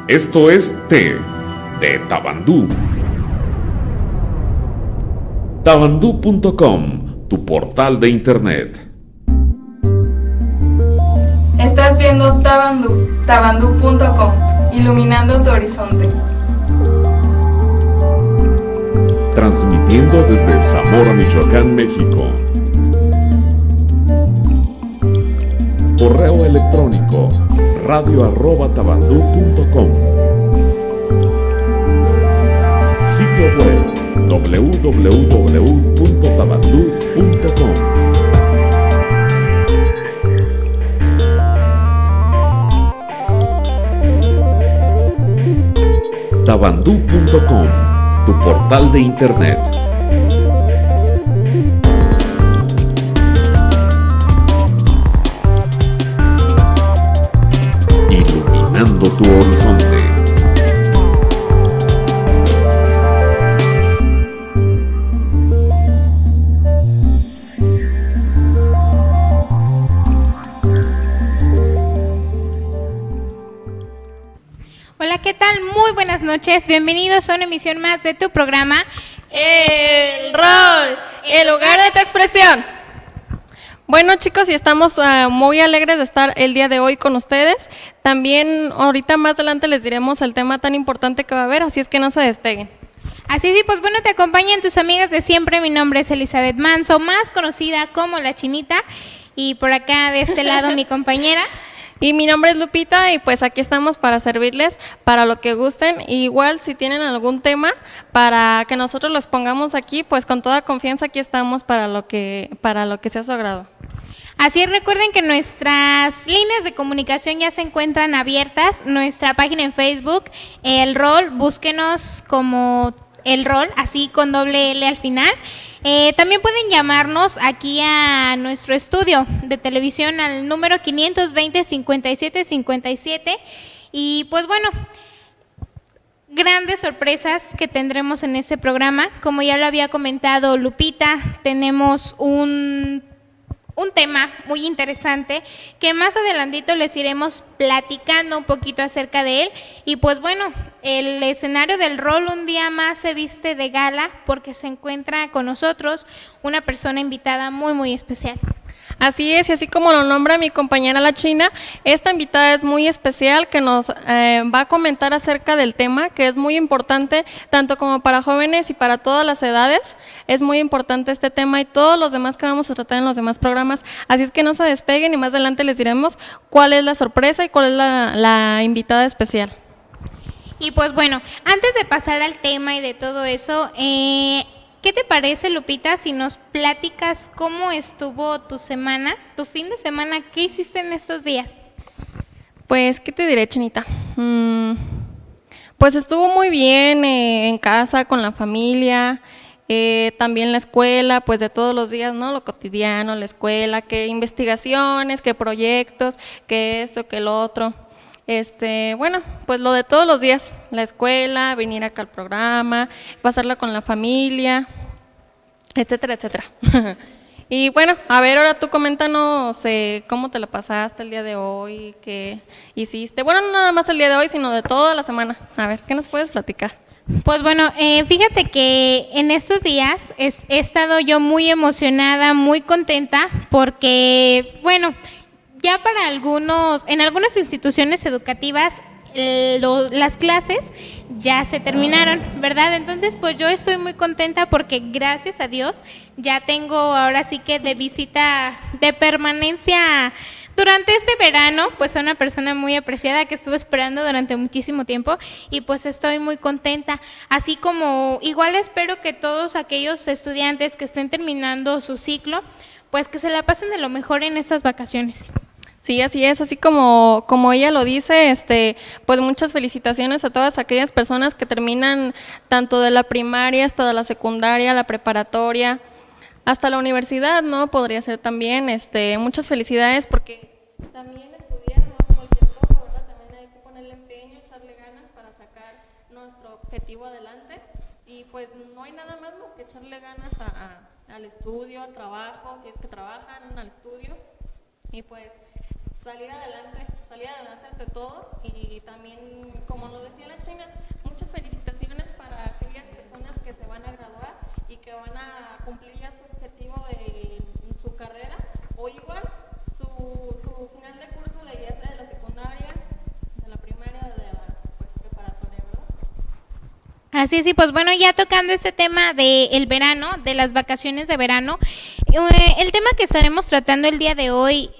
Esto es Té de Tabandú. Tabandú.com, tu portal de internet. Estás viendo Tabandú, tabandú.com, iluminando tu horizonte. Transmitiendo desde Zamora, Michoacán, México. Correo electrónico radio@tabandú.com. Sitio web www.tabandú.com. Tabandú.com, tu portal de internet. Iluminando tu horizonte. Hola, ¿qué tal? Muy buenas noches. Bienvenidos a una emisión más de tu programa El Rol, el lugar de tu expresión. Bueno, chicos, y estamos muy alegres de estar el día de hoy con ustedes. También ahorita más adelante les diremos el tema tan importante que va a haber, así es que no se despeguen. Así es, y pues bueno, te acompañan tus amigas de siempre. Mi nombre es Elizabeth Manso, más conocida como La Chinita. Y por acá de este lado mi compañera. Y mi nombre es Lupita y pues aquí estamos para servirles para lo que gusten. Y igual si tienen algún tema para que nosotros los pongamos aquí, pues con toda confianza aquí estamos para lo que sea su agrado. Así es, recuerden que nuestras líneas de comunicación ya se encuentran abiertas. Nuestra página en Facebook, El Rol, búsquenos como El Rol, así con doble L al final. También pueden llamarnos aquí a nuestro estudio de televisión al número 520-5757. Y pues bueno, grandes sorpresas que tendremos en este programa. Como ya lo había comentado Lupita, tenemos un tema muy interesante que más adelantito les iremos platicando un poquito acerca de él. Y pues bueno, el escenario del rol un día más se viste de gala porque se encuentra con nosotros una persona invitada muy muy especial. Así es, y así como lo nombra mi compañera La China, esta invitada es muy especial que nos va a comentar acerca del tema, que es muy importante tanto como para jóvenes y para todas las edades. Es muy importante este tema y todos los demás que vamos a tratar en los demás programas, así es que no se despeguen y más adelante les diremos cuál es la sorpresa y cuál es la invitada especial. Y pues bueno, antes de pasar al tema y de todo eso, ¿qué te parece, Lupita, si nos platicas cómo estuvo tu semana, tu fin de semana? ¿Qué hiciste en estos días? Pues, ¿qué te diré, Chinita? Pues estuvo muy bien en casa, con la familia, también la escuela, pues de todos los días, ¿no? Lo cotidiano, la escuela, qué investigaciones, qué proyectos, qué esto, qué lo otro. Bueno, pues lo de todos los días, la escuela, venir acá al programa, pasarla con la familia, etcétera, etcétera. Y bueno, a ver, ahora tú coméntanos cómo te la pasaste el día de hoy, qué hiciste. Bueno, no nada más el día de hoy, sino de toda la semana. A ver, ¿qué nos puedes platicar? Pues bueno, fíjate que en estos días he estado yo muy emocionada, muy contenta, porque, bueno, ya para en algunas instituciones educativas, las clases ya se terminaron, ¿verdad? Entonces, pues yo estoy muy contenta porque gracias a Dios ya tengo ahora sí que de visita de permanencia durante este verano, pues a una persona muy apreciada que estuve esperando durante muchísimo tiempo y pues estoy muy contenta. Como igual espero que todos aquellos estudiantes que estén terminando su ciclo, pues que se la pasen de lo mejor en estas vacaciones. Sí, así es, así como ella lo dice, pues muchas felicitaciones a todas aquellas personas que terminan tanto de la primaria hasta de la secundaria, la preparatoria, hasta la universidad, ¿no? Podría ser también, muchas felicidades porque también estudiar no es cualquier cosa, ¿verdad? También hay que ponerle empeño, echarle ganas para sacar nuestro objetivo adelante y pues no hay nada más que echarle ganas al estudio, al trabajo, si es que trabajan, al estudio y pues salir adelante, salir adelante ante todo. Y también, como lo decía la China, muchas felicitaciones para aquellas personas que se van a graduar y que van a cumplir ya su objetivo de su carrera, o igual su final de curso de ya sea de la secundaria, de la primaria, de la pues, preparatoria, ¿verdad? Así es, y pues bueno, ya tocando este tema del verano, de las vacaciones de verano, el tema que estaremos tratando el día de hoy,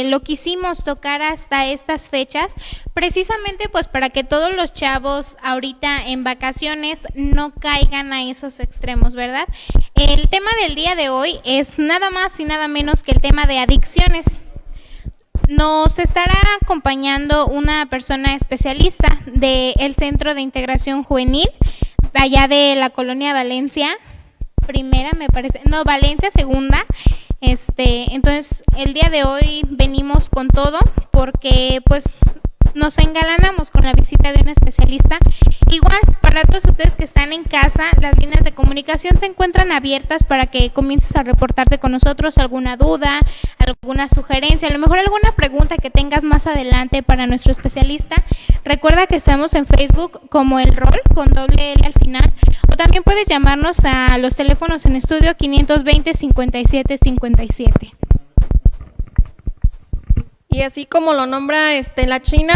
lo quisimos tocar hasta estas fechas, precisamente pues para que todos los chavos ahorita en vacaciones no caigan a esos extremos, ¿verdad? El tema del día de hoy es nada más y nada menos que el tema de adicciones. Nos estará acompañando una persona especialista del Centro de Integración Juvenil, allá de la colonia Valencia Primera, me parece, no, Valencia Segunda. Entonces, el día de hoy venimos con todo porque pues nos engalanamos con la visita de un especialista. Igual, para todos ustedes que están en casa, las líneas de comunicación se encuentran abiertas para que comiences a reportarte con nosotros alguna duda, alguna sugerencia, a lo mejor alguna pregunta que tengas más adelante para nuestro especialista. Recuerda que estamos en Facebook como El Rol, con doble L al final, o también puedes llamarnos a los teléfonos en estudio 520-5757. Y así como lo nombra la China,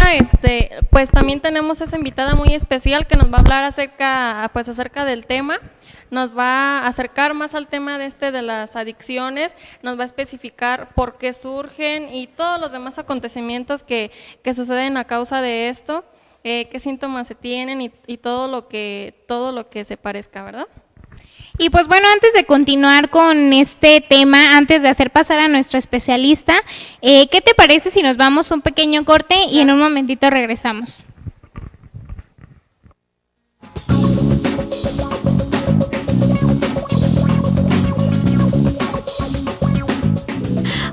pues también tenemos esa invitada muy especial que nos va a hablar acerca del tema, nos va a acercar más al tema de las adicciones, nos va a especificar por qué surgen y todos los demás acontecimientos que suceden a causa de esto, qué síntomas se tienen y todo lo que se parezca, ¿verdad? Y pues bueno, antes de continuar con este tema, antes de hacer pasar a nuestra especialista, ¿qué te parece si nos vamos a un pequeño corte y en un momentito regresamos?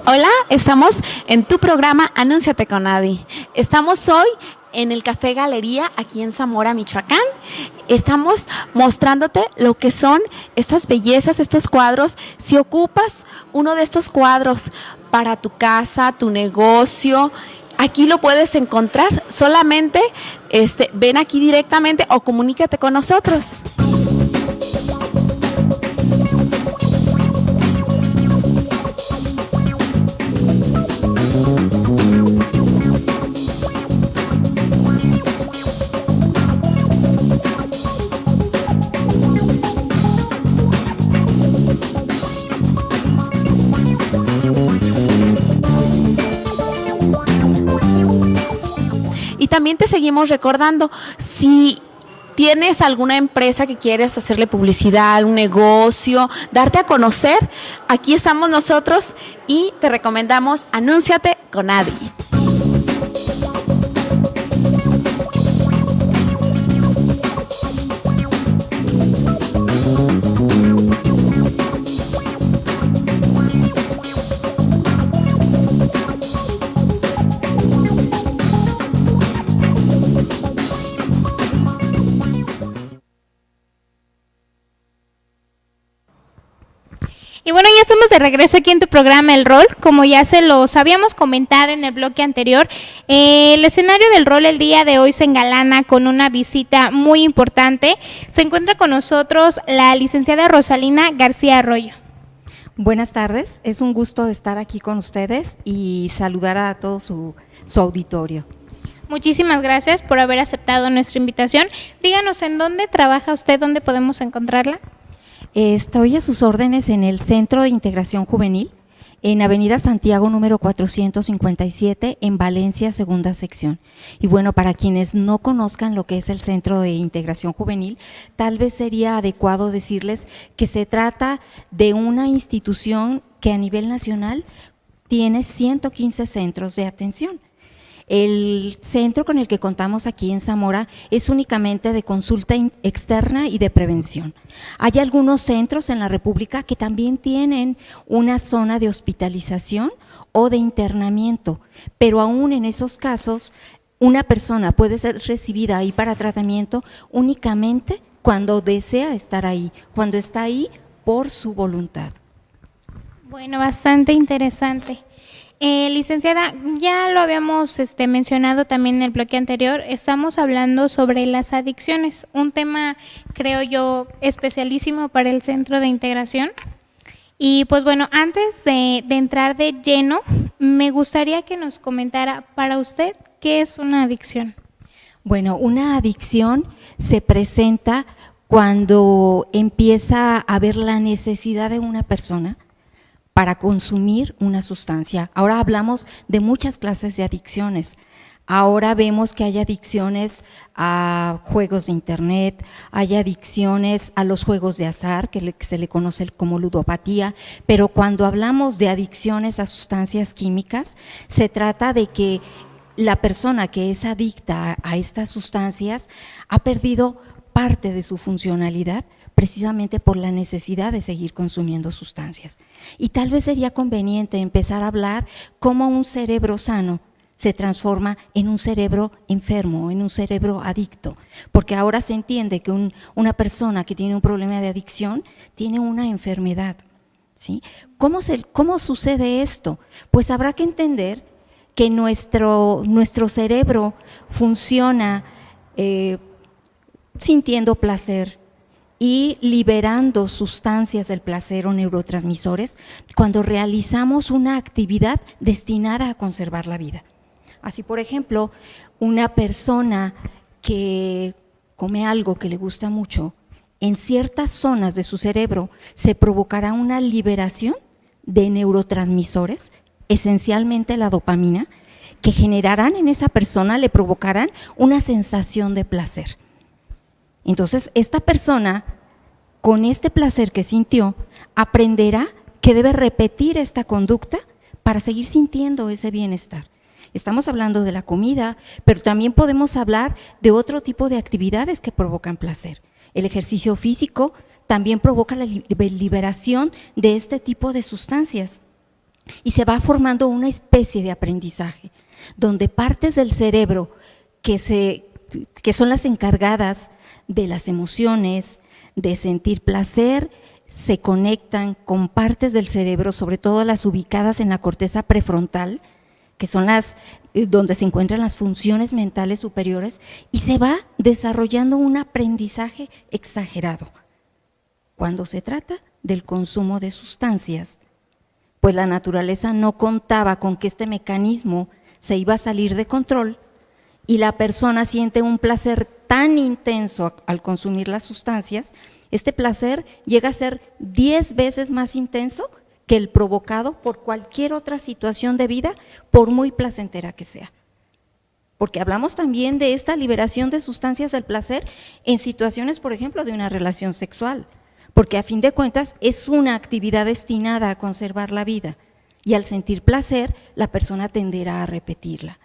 Hola, estamos en tu programa Anúnciate con Adi. Estamos hoy en el Café Galería, aquí en Zamora, Michoacán. Estamos mostrándote lo que son estas bellezas, estos cuadros. Si ocupas uno de estos cuadros para tu casa, tu negocio, aquí lo puedes encontrar. Solamente ven aquí directamente o comunícate con nosotros. También te seguimos recordando, si tienes alguna empresa que quieres hacerle publicidad, un negocio, darte a conocer, aquí estamos nosotros y te recomendamos Anúnciate con Adi. Y bueno, ya estamos de regreso aquí en tu programa El Rol. Como ya se los habíamos comentado en el bloque anterior, el escenario del rol el día de hoy se engalana con una visita muy importante. Se encuentra con nosotros la licenciada Rosalina García Arroyo. Buenas tardes, es un gusto estar aquí con ustedes y saludar a todo su auditorio. Muchísimas gracias por haber aceptado nuestra invitación. Díganos, ¿en dónde trabaja usted? ¿Dónde podemos encontrarla? Estoy a sus órdenes en el Centro de Integración Juvenil, en Avenida Santiago número 457, en Valencia, segunda sección. Y bueno, para quienes no conozcan lo que es el Centro de Integración Juvenil, tal vez sería adecuado decirles que se trata de una institución que a nivel nacional tiene 115 centros de atención. El centro con el que contamos aquí en Zamora es únicamente de consulta externa y de prevención. Hay algunos centros en la República que también tienen una zona de hospitalización o de internamiento, pero aún en esos casos una persona puede ser recibida ahí para tratamiento únicamente cuando desea estar ahí, cuando está ahí por su voluntad. Bueno, bastante interesante. Licenciada, ya lo habíamos mencionado también en el bloque anterior, estamos hablando sobre las adicciones, un tema, creo yo, especialísimo para el Centro de Integración. Y pues bueno, antes de entrar de lleno, me gustaría que nos comentara para usted qué es una adicción. Bueno, una adicción se presenta cuando empieza a haber la necesidad de una persona para consumir una sustancia. Ahora hablamos de muchas clases de adicciones. Ahora vemos que hay adicciones a juegos de internet, hay adicciones a los juegos de azar, que se le conoce como ludopatía, pero cuando hablamos de adicciones a sustancias químicas, se trata de que la persona que es adicta a estas sustancias ha perdido parte de su funcionalidad precisamente por la necesidad de seguir consumiendo sustancias. Y tal vez sería conveniente empezar a hablar cómo un cerebro sano se transforma en un cerebro enfermo, en un cerebro adicto, porque ahora se entiende que una persona que tiene un problema de adicción tiene una enfermedad, ¿sí? ¿Cómo sucede esto? Pues habrá que entender que nuestro cerebro funciona sintiendo placer y liberando sustancias del placer o neurotransmisores cuando realizamos una actividad destinada a conservar la vida. Así, por ejemplo, una persona que come algo que le gusta mucho, en ciertas zonas de su cerebro se provocará una liberación de neurotransmisores, esencialmente la dopamina, que generarán en esa persona, le provocarán una sensación de placer. Entonces, esta persona, con este placer que sintió, aprenderá que debe repetir esta conducta para seguir sintiendo ese bienestar. Estamos hablando de la comida, pero también podemos hablar de otro tipo de actividades que provocan placer. El ejercicio físico también provoca la liberación de este tipo de sustancias y se va formando una especie de aprendizaje, donde partes del cerebro que son las encargadas de las emociones, de sentir placer, se conectan con partes del cerebro, sobre todo las ubicadas en la corteza prefrontal, que son las donde se encuentran las funciones mentales superiores, y se va desarrollando un aprendizaje exagerado. Cuando se trata del consumo de sustancias, pues la naturaleza no contaba con que este mecanismo se iba a salir de control y la persona siente un placer tan intenso al consumir las sustancias, este placer llega a ser 10 veces más intenso que el provocado por cualquier otra situación de vida, por muy placentera que sea. Porque hablamos también de esta liberación de sustancias del placer en situaciones, por ejemplo, de una relación sexual, porque a fin de cuentas es una actividad destinada a conservar la vida, y al sentir placer, la persona tenderá a repetirla.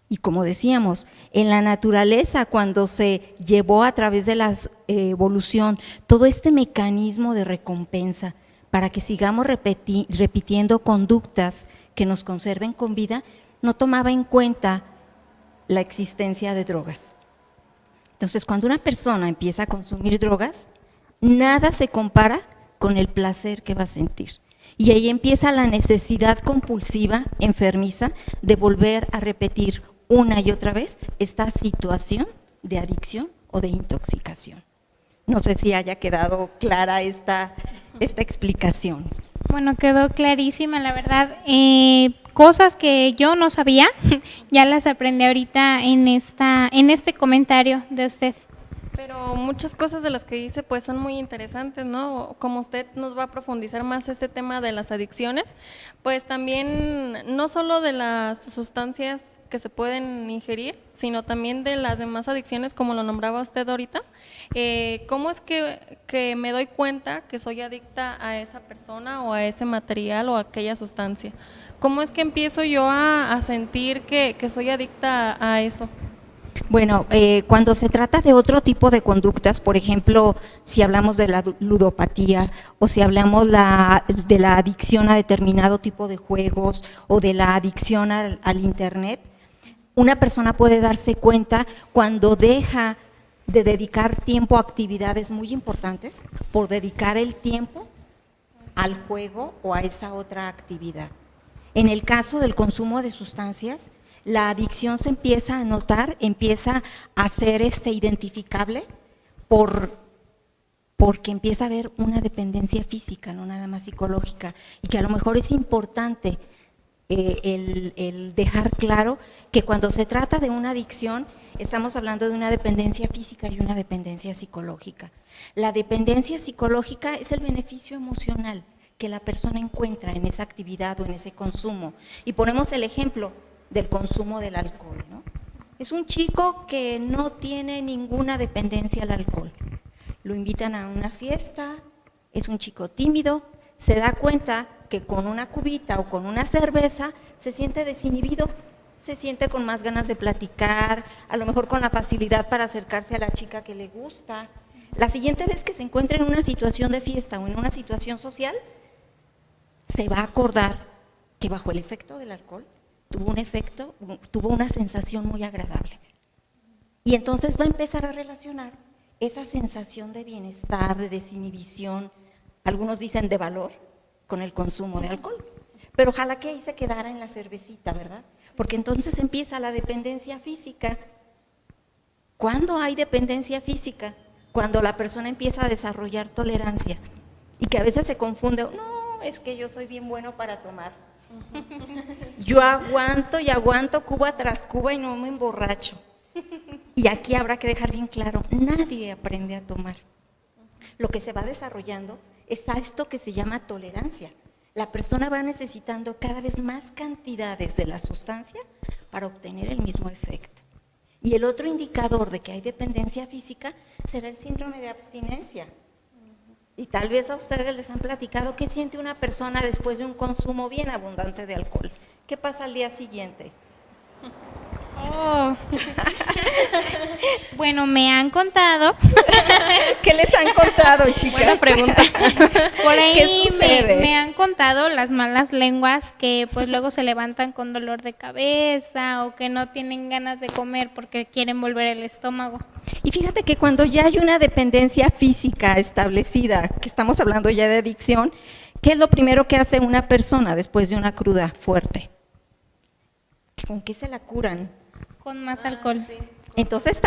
Y como decíamos, en la naturaleza, cuando se llevó a través de la evolución todo este mecanismo de recompensa, para que sigamos repitiendo conductas que nos conserven con vida, no tomaba en cuenta la existencia de drogas. Entonces, cuando una persona empieza a consumir drogas, nada se compara con el placer que va a sentir. Y ahí empieza la necesidad compulsiva, enfermiza, de volver a repetir una y otra vez esta situación de adicción o de intoxicación. No sé si haya quedado clara esta explicación. Bueno, quedó clarísima, la verdad. Cosas que yo no sabía, ya las aprendí ahorita en este comentario de usted. Pero muchas cosas de las que dice pues son muy interesantes, ¿no? Como usted nos va a profundizar más este tema de las adicciones, pues también no solo de las sustancias que se pueden ingerir, sino también de las demás adicciones, como lo nombraba usted ahorita. ¿Cómo es que me doy cuenta que soy adicta a esa persona o a ese material o a aquella sustancia? ¿Cómo es que empiezo yo a sentir que soy adicta a eso? Bueno, cuando se trata de otro tipo de conductas, por ejemplo, si hablamos de la ludopatía o si hablamos de la adicción a determinado tipo de juegos o de la adicción al internet, una persona puede darse cuenta cuando deja de dedicar tiempo a actividades muy importantes por dedicar el tiempo al juego o a esa otra actividad. En el caso del consumo de sustancias, la adicción se empieza a notar, empieza a ser identificable porque empieza a haber una dependencia física, no nada más psicológica, y que a lo mejor es importante el dejar claro que cuando se trata de una adicción, estamos hablando de una dependencia física y una dependencia psicológica. La dependencia psicológica es el beneficio emocional que la persona encuentra en esa actividad o en ese consumo. Y ponemos el ejemplo del consumo del alcohol, ¿no? Es un chico que no tiene ninguna dependencia al alcohol. Lo invitan a una fiesta, es un chico tímido, se da cuenta que con una cubita o con una cerveza se siente desinhibido, se siente con más ganas de platicar, a lo mejor con la facilidad para acercarse a la chica que le gusta. La siguiente vez que se encuentre en una situación de fiesta o en una situación social, se va a acordar que bajo el efecto del alcohol tuvo una sensación muy agradable. Y entonces va a empezar a relacionar esa sensación de bienestar, de desinhibición, algunos dicen de valor, con el consumo de alcohol. Pero ojalá que ahí se quedara en la cervecita, ¿verdad? Porque entonces empieza la dependencia física. ¿Cuándo hay dependencia física? Cuando la persona empieza a desarrollar tolerancia y que a veces se confunde, no, es que yo soy bien bueno para tomar. Yo aguanto y aguanto cuba tras cuba y no me emborracho. Y aquí habrá que dejar bien claro, nadie aprende a tomar. Lo que se va desarrollando es a esto que se llama tolerancia. La persona va necesitando cada vez más cantidades de la sustancia para obtener el mismo efecto. Y el otro indicador de que hay dependencia física será el síndrome de abstinencia. Y tal vez a ustedes les han platicado qué siente una persona después de un consumo bien abundante de alcohol. ¿Qué pasa al día siguiente? Oh. Bueno, me han contado. ¿Qué les han contado, chicas? Buena pregunta. Por ahí ¿Qué sucede? me han contado las malas lenguas que pues luego se levantan con dolor de cabeza o que no tienen ganas de comer porque quieren volver el estómago. Y fíjate que cuando ya hay una dependencia física establecida, que estamos hablando ya de adicción, ¿qué es lo primero que hace una persona después de una cruda fuerte? ¿Con qué se la curan? Con más alcohol. Sí. Entonces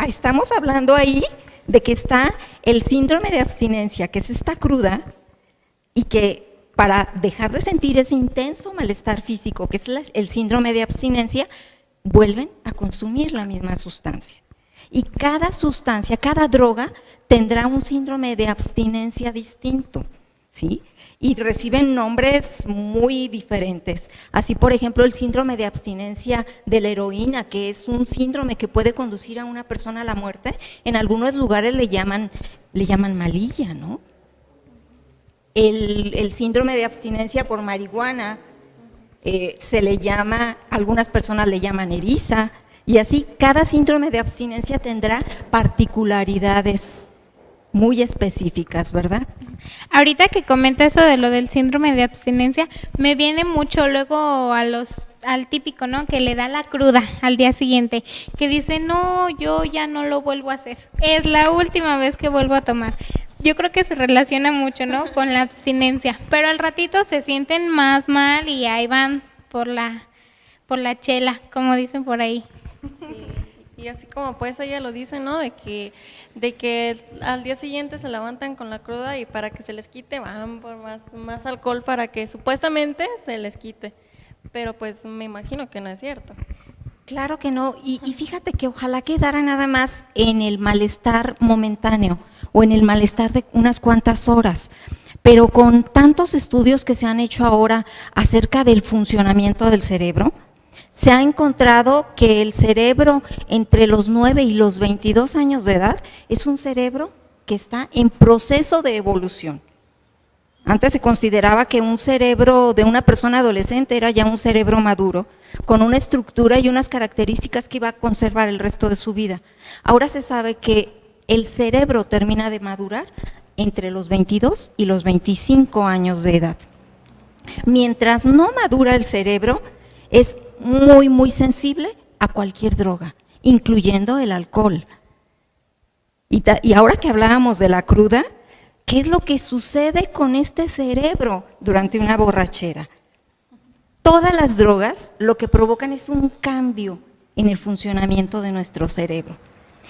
estamos hablando ahí de que está el síndrome de abstinencia, que es esta cruda, y que para dejar de sentir ese intenso malestar físico, que es el síndrome de abstinencia, vuelven a consumir la misma sustancia. Y cada sustancia, cada droga tendrá un síndrome de abstinencia distinto, ¿sí? Y reciben nombres muy diferentes. Así, por ejemplo, el síndrome de abstinencia de la heroína, que es un síndrome que puede conducir a una persona a la muerte, en algunos lugares le llaman malilla, ¿no? El síndrome de abstinencia por marihuana se le llama, algunas personas le llaman eriza, y así cada síndrome de abstinencia tendrá particularidades muy específicas, ¿verdad? Ahorita que comenta eso de lo del síndrome de abstinencia, me viene mucho luego al típico, ¿no? Que le da la cruda al día siguiente, que dice, no, yo ya no lo vuelvo a hacer, es la última vez que vuelvo a tomar. Yo creo que se relaciona mucho, ¿no? Con la abstinencia, pero al ratito se sienten más mal y ahí van por la chela, como dicen por ahí. Sí, y así como pues ella lo dice, ¿no? De que al día siguiente se levantan con la cruda y para que se les quite van por más alcohol para que supuestamente se les quite, pero pues me imagino que no es cierto. Claro que no, y fíjate que ojalá quedara nada más en el malestar momentáneo o en el malestar de unas cuantas horas, pero con tantos estudios que se han hecho ahora acerca del funcionamiento del cerebro, se ha encontrado que el cerebro entre los 9 y los 22 años de edad es un cerebro que está en proceso de evolución. Antes se consideraba que un cerebro de una persona adolescente era ya un cerebro maduro, con una estructura y unas características que iba a conservar el resto de su vida. Ahora se sabe que el cerebro termina de madurar entre los 22 y los 25 años de edad. Mientras no madura el cerebro, es muy, muy sensible a cualquier droga, incluyendo el alcohol. Y ahora que hablábamos de la cruda, ¿qué es lo que sucede con este cerebro durante una borrachera? Todas las drogas lo que provocan es un cambio en el funcionamiento de nuestro cerebro.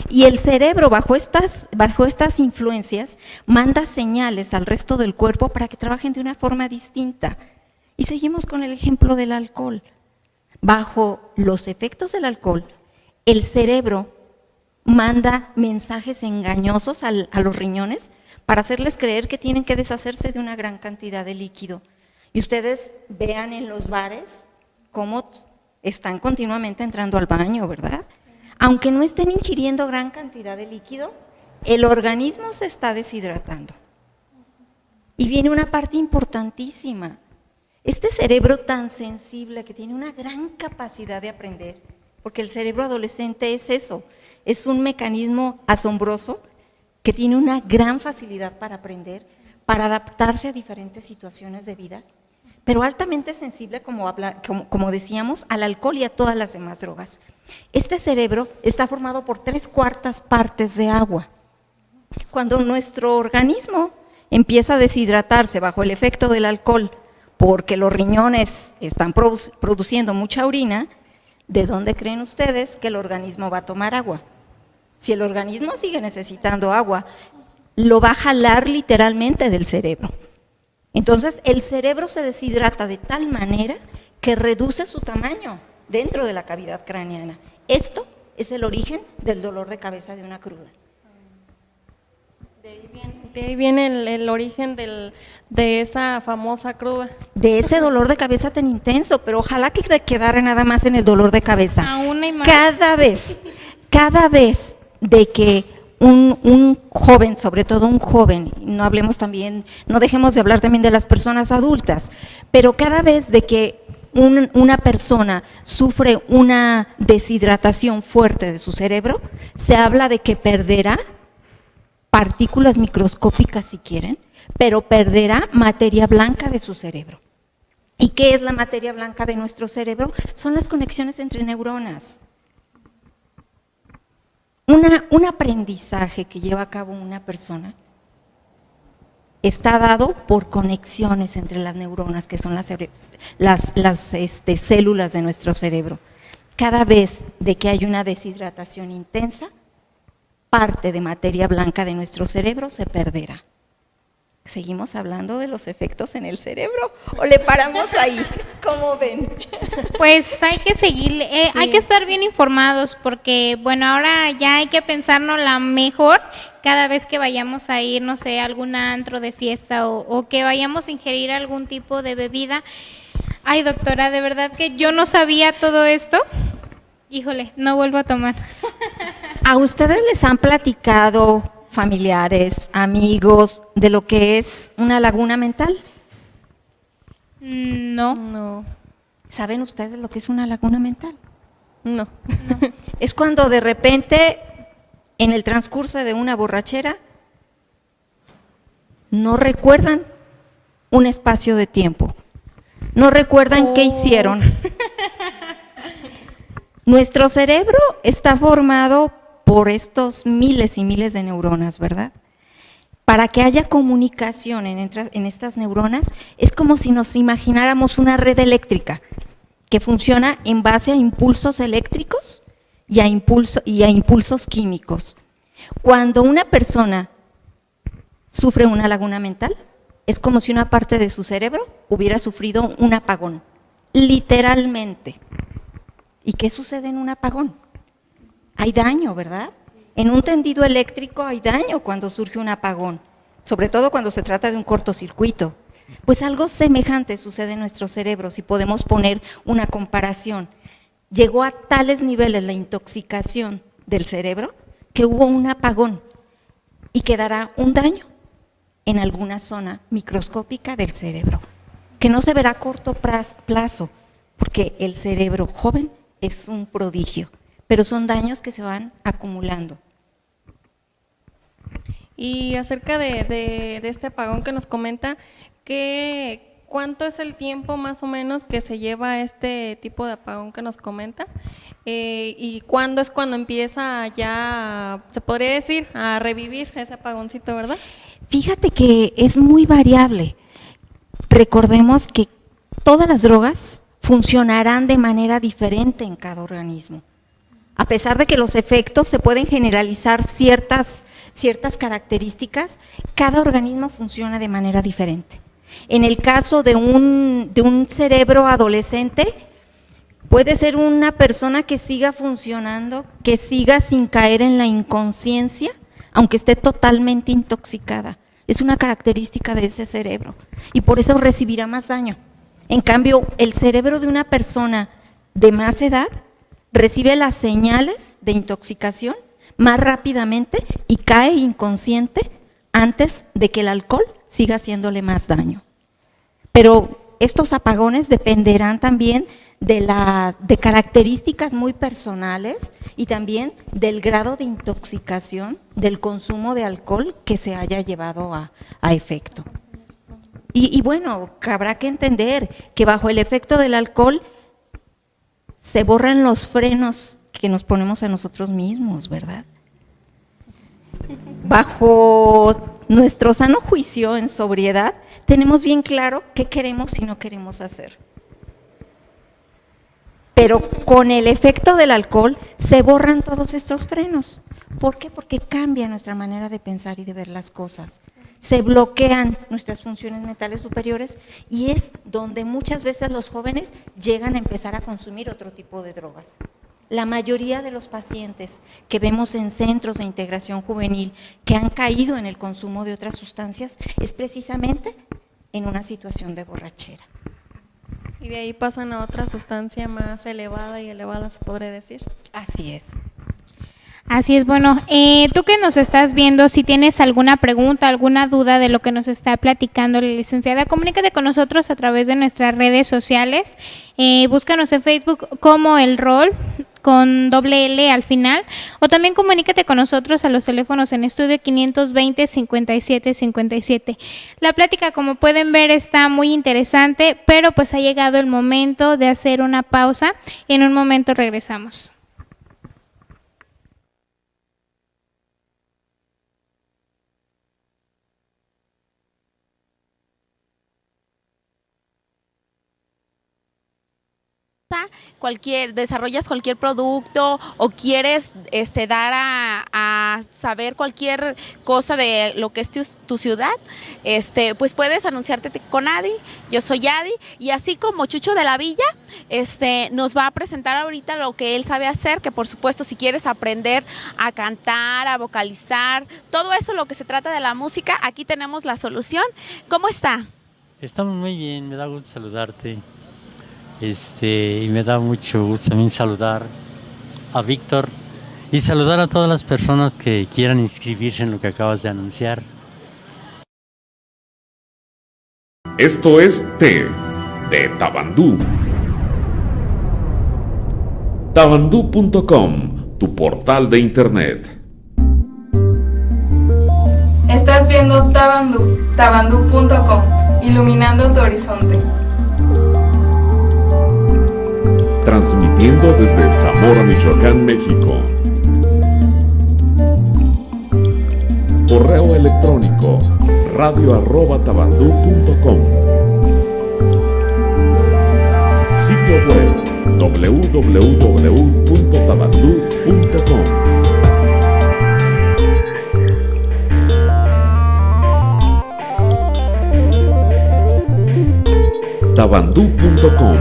Y el cerebro, bajo estas influencias, manda señales al resto del cuerpo para que trabajen de una forma distinta. Y seguimos con el ejemplo del alcohol. Bajo los efectos del alcohol, el cerebro manda mensajes engañosos a los riñones para hacerles creer que tienen que deshacerse de una gran cantidad de líquido. Y ustedes vean en los bares cómo están continuamente entrando al baño, ¿verdad? Aunque no estén ingiriendo gran cantidad de líquido, el organismo se está deshidratando. Y viene una parte importantísima. Este cerebro tan sensible que tiene una gran capacidad de aprender, porque el cerebro adolescente es eso, es un mecanismo asombroso que tiene una gran facilidad para aprender, para adaptarse a diferentes situaciones de vida, pero altamente sensible, como decíamos, al alcohol y a todas las demás drogas. Este cerebro está formado por 3/4 partes de agua. Cuando nuestro organismo empieza a deshidratarse bajo el efecto del alcohol, porque los riñones están produciendo mucha orina, ¿de dónde creen ustedes que el organismo va a tomar agua? Si el organismo sigue necesitando agua, lo va a jalar literalmente del cerebro. Entonces, el cerebro se deshidrata de tal manera que reduce su tamaño dentro de la cavidad craneana. Esto es el origen del dolor de cabeza de una cruda. De ahí viene el origen de esa famosa cruda. De ese dolor de cabeza tan intenso, pero ojalá que quedara nada más en el dolor de cabeza. Aún hay más. Cada vez de que un joven, sobre todo un joven, no dejemos de hablar también de las personas adultas, pero cada vez de que una persona sufre una deshidratación fuerte de su cerebro, se habla de que perderá partículas microscópicas si quieren, pero perderá materia blanca de su cerebro. ¿Y qué es la materia blanca de nuestro cerebro? Son las conexiones entre neuronas. Un aprendizaje que lleva a cabo una persona está dado por conexiones entre las neuronas, que son las células de nuestro cerebro. Cada vez de que hay una deshidratación intensa, parte de materia blanca de nuestro cerebro se perderá. ¿Seguimos hablando de los efectos en el cerebro o le paramos ahí? ¿Cómo ven? Pues hay que seguirle, hay que estar bien informados porque, bueno, ahora ya hay que pensarnos la mejor cada vez que vayamos a ir, no sé, a algún antro de fiesta o que vayamos a ingerir algún tipo de bebida. Ay, doctora, de verdad que yo no sabía todo esto. Híjole, no vuelvo a tomar. ¿A ustedes les han platicado familiares, amigos, de lo que es una laguna mental? No. ¿Saben ustedes lo que es una laguna mental? No. Es cuando de repente, en el transcurso de una borrachera, no recuerdan un espacio de tiempo, no recuerdan qué hicieron. Nuestro cerebro está formado por estos miles y miles de neuronas, ¿verdad? Para que haya comunicación en estas neuronas, es como si nos imagináramos una red eléctrica que funciona en base a impulsos eléctricos y a impulsos químicos. Cuando una persona sufre una laguna mental, es como si una parte de su cerebro hubiera sufrido un apagón, literalmente. ¿Y qué sucede en un apagón? Hay daño, ¿verdad? En un tendido eléctrico hay daño cuando surge un apagón, sobre todo cuando se trata de un cortocircuito. Pues algo semejante sucede en nuestro cerebro, si podemos poner una comparación. Llegó a tales niveles la intoxicación del cerebro que hubo un apagón y quedará un daño en alguna zona microscópica del cerebro, que no se verá a corto plazo, porque el cerebro joven es un prodigio, pero son daños que se van acumulando. Y acerca de este apagón que nos comenta, ¿cuánto es el tiempo más o menos que se lleva este tipo de apagón que nos comenta? ¿Y cuándo es cuando empieza ya, se podría decir, a revivir ese apagoncito, verdad? Fíjate que es muy variable. Recordemos que todas las drogas funcionarán de manera diferente en cada organismo. A pesar de que los efectos se pueden generalizar ciertas características, cada organismo funciona de manera diferente. En el caso de un cerebro adolescente, puede ser una persona que siga funcionando, que siga sin caer en la inconsciencia, aunque esté totalmente intoxicada. Es una característica de ese cerebro y por eso recibirá más daño. En cambio, el cerebro de una persona de más edad recibe las señales de intoxicación más rápidamente y cae inconsciente antes de que el alcohol siga haciéndole más daño. Pero estos apagones dependerán también de características muy personales y también del grado de intoxicación del consumo de alcohol que se haya llevado a efecto. Y bueno, habrá que entender que bajo el efecto del alcohol se borran los frenos que nos ponemos a nosotros mismos, ¿verdad? Bajo nuestro sano juicio en sobriedad, tenemos bien claro qué queremos y no queremos hacer. Pero con el efecto del alcohol se borran todos estos frenos. ¿Por qué? Porque cambia nuestra manera de pensar y de ver las cosas. Se bloquean nuestras funciones mentales superiores y es donde muchas veces los jóvenes llegan a empezar a consumir otro tipo de drogas. La mayoría de los pacientes que vemos en centros de integración juvenil que han caído en el consumo de otras sustancias es precisamente en una situación de borrachera. Y de ahí pasan a otra sustancia más elevada y elevada, se podría decir. Así es. Así es, bueno, tú que nos estás viendo, si tienes alguna pregunta, alguna duda de lo que nos está platicando la licenciada, comunícate con nosotros a través de nuestras redes sociales, búscanos en Facebook como El Rol, con doble L al final, o también comunícate con nosotros a los teléfonos en estudio 520-5757. La plática, como pueden ver, está muy interesante, pero pues ha llegado el momento de hacer una pausa y en un momento regresamos. Desarrollas cualquier producto o quieres dar a saber cualquier cosa de lo que es tu ciudad, pues puedes anunciarte con Adi. Yo soy Adi y así como Chucho de la Villa, nos va a presentar ahorita lo que él sabe hacer, que por supuesto si quieres aprender a cantar, a vocalizar, todo eso lo que se trata de la música, aquí tenemos la solución. ¿Cómo está? Estamos muy bien, me da gusto saludarte. Y me da mucho gusto también saludar a Víctor y saludar a todas las personas que quieran inscribirse en lo que acabas de anunciar. Esto es Té de Tabandú. Tabandú.com, tu portal de internet. Estás viendo Tabandú, tabandú.com, iluminando tu horizonte. Transmitiendo desde Zamora, Michoacán, México. Correo electrónico radio@tabandú.com. Sitio web www.tabandú.com. Tabandú.com,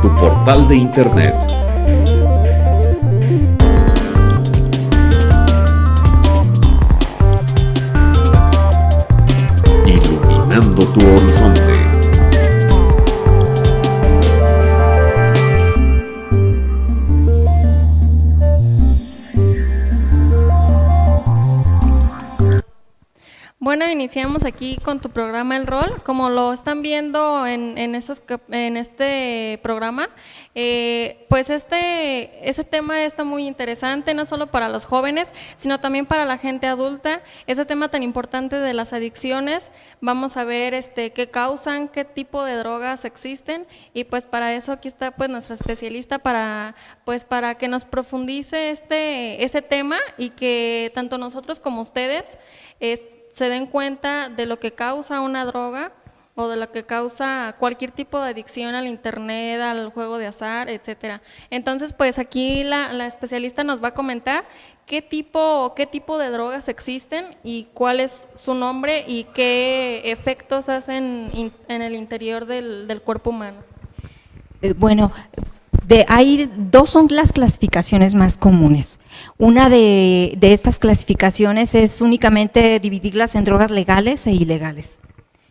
tu portal de internet. Iluminando tu horizonte. Bueno, iniciamos aquí con tu programa El Rol. Como lo están viendo en este programa, pues ese tema está muy interesante, no solo para los jóvenes, sino también para la gente adulta. Ese tema tan importante de las adicciones, vamos a ver qué causan, qué tipo de drogas existen, y pues para eso aquí está pues nuestra especialista para que nos profundice ese tema y que tanto nosotros como ustedes se den cuenta de lo que causa una droga o de la que causa cualquier tipo de adicción al internet, al juego de azar, etcétera. Entonces, pues aquí la especialista nos va a comentar qué tipo de drogas existen y cuál es su nombre y qué efectos hacen en el interior del cuerpo humano. Bueno, hay dos son las clasificaciones más comunes. Una de estas clasificaciones es únicamente dividirlas en drogas legales e ilegales.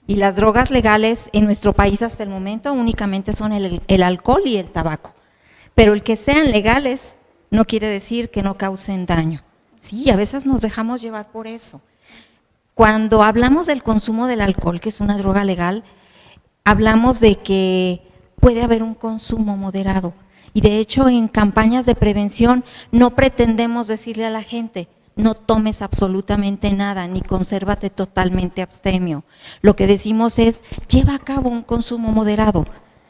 Y las drogas legales en nuestro país hasta el momento únicamente son el alcohol y el tabaco. Pero el que sean legales no quiere decir que no causen daño. Sí, a veces nos dejamos llevar por eso. Cuando hablamos del consumo del alcohol, que es una droga legal, hablamos de que puede haber un consumo moderado. Y de hecho en campañas de prevención no pretendemos decirle a la gente, no tomes absolutamente nada, ni consérvate totalmente abstemio. Lo que decimos es, lleva a cabo un consumo moderado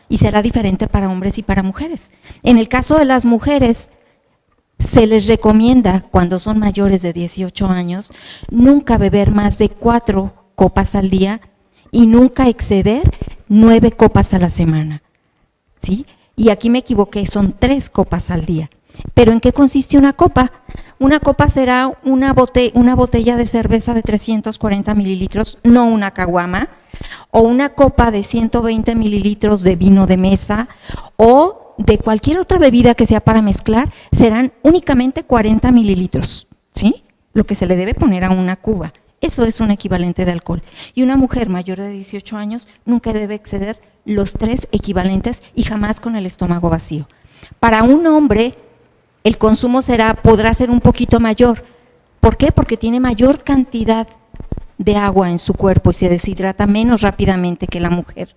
y será diferente para hombres y para mujeres. En el caso de las mujeres, se les recomienda, cuando son mayores de 18 años, nunca beber más de 4 copas al día y nunca exceder 9 copas a la semana. ¿Sí? Y aquí me equivoqué, son 3 copas al día. ¿Pero en qué consiste una copa? Una copa será una botella de cerveza de 340 mililitros, no una caguama, o una copa de 120 mililitros de vino de mesa, o de cualquier otra bebida que sea para mezclar, serán únicamente 40 mililitros, ¿sí? Lo que se le debe poner a una cuba. Eso es un equivalente de alcohol. Y una mujer mayor de 18 años nunca debe exceder los 3 equivalentes y jamás con el estómago vacío. Para un hombre, el consumo podrá ser un poquito mayor. ¿Por qué? Porque tiene mayor cantidad de agua en su cuerpo y se deshidrata menos rápidamente que la mujer.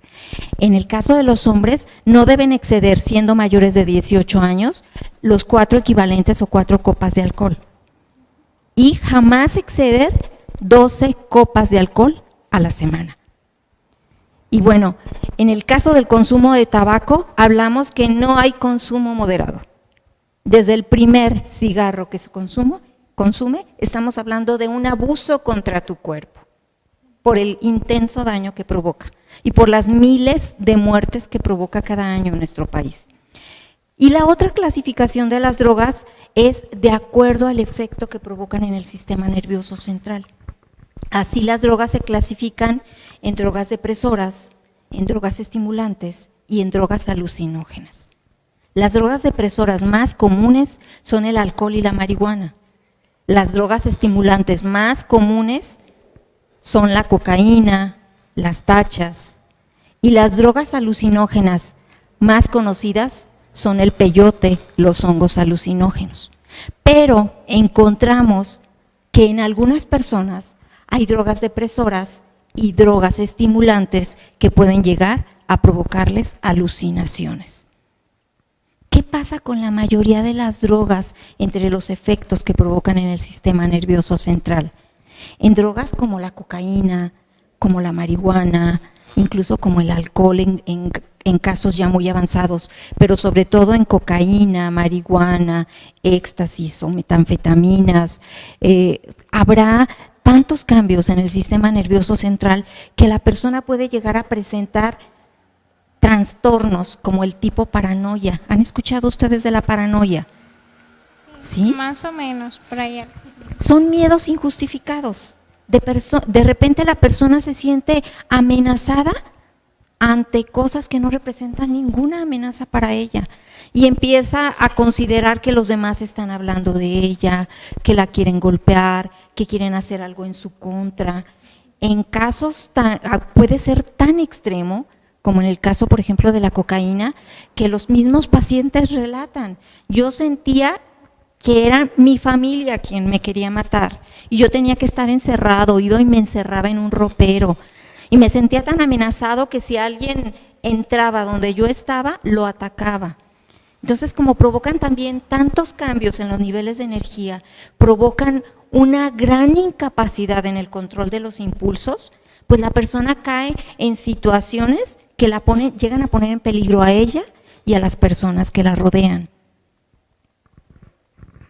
En el caso de los hombres, no deben exceder, siendo mayores de 18 años, los 4 equivalentes o 4 copas de alcohol. Y jamás exceder 12 copas de alcohol a la semana. Y bueno, en el caso del consumo de tabaco, hablamos que no hay consumo moderado. Desde el primer cigarro que se consume, estamos hablando de un abuso contra tu cuerpo, por el intenso daño que provoca y por las miles de muertes que provoca cada año en nuestro país. Y la otra clasificación de las drogas es de acuerdo al efecto que provocan en el sistema nervioso central. Así las drogas se clasifican en drogas depresoras, en drogas estimulantes y en drogas alucinógenas. Las drogas depresoras más comunes son el alcohol y la marihuana. Las drogas estimulantes más comunes son la cocaína, las tachas, y las drogas alucinógenas más conocidas son el peyote, los hongos alucinógenos. Pero encontramos que en algunas personas hay drogas depresoras y drogas estimulantes que pueden llegar a provocarles alucinaciones. ¿Qué pasa con la mayoría de las drogas entre los efectos que provocan en el sistema nervioso central? En drogas como la cocaína, como la marihuana, incluso como el alcohol en casos ya muy avanzados, pero sobre todo en cocaína, marihuana, éxtasis o metanfetaminas, habrá tantos cambios en el sistema nervioso central que la persona puede llegar a presentar trastornos como el tipo paranoia. ¿Han escuchado ustedes de la paranoia? ¿Sí? Más o menos, por ahí. Son miedos injustificados. De repente la persona se siente amenazada ante cosas que no representan ninguna amenaza para ella y empieza a considerar que los demás están hablando de ella, que la quieren golpear, que quieren hacer algo en su contra. En casos puede ser tan extremo como en el caso, por ejemplo, de la cocaína, que los mismos pacientes relatan. Yo sentía que era mi familia quien me quería matar y yo tenía que estar encerrado, iba y me encerraba en un ropero y me sentía tan amenazado que si alguien entraba donde yo estaba, lo atacaba. Entonces, como provocan también tantos cambios en los niveles de energía, provocan una gran incapacidad en el control de los impulsos, pues la persona cae en situaciones que llegan a poner en peligro a ella y a las personas que la rodean.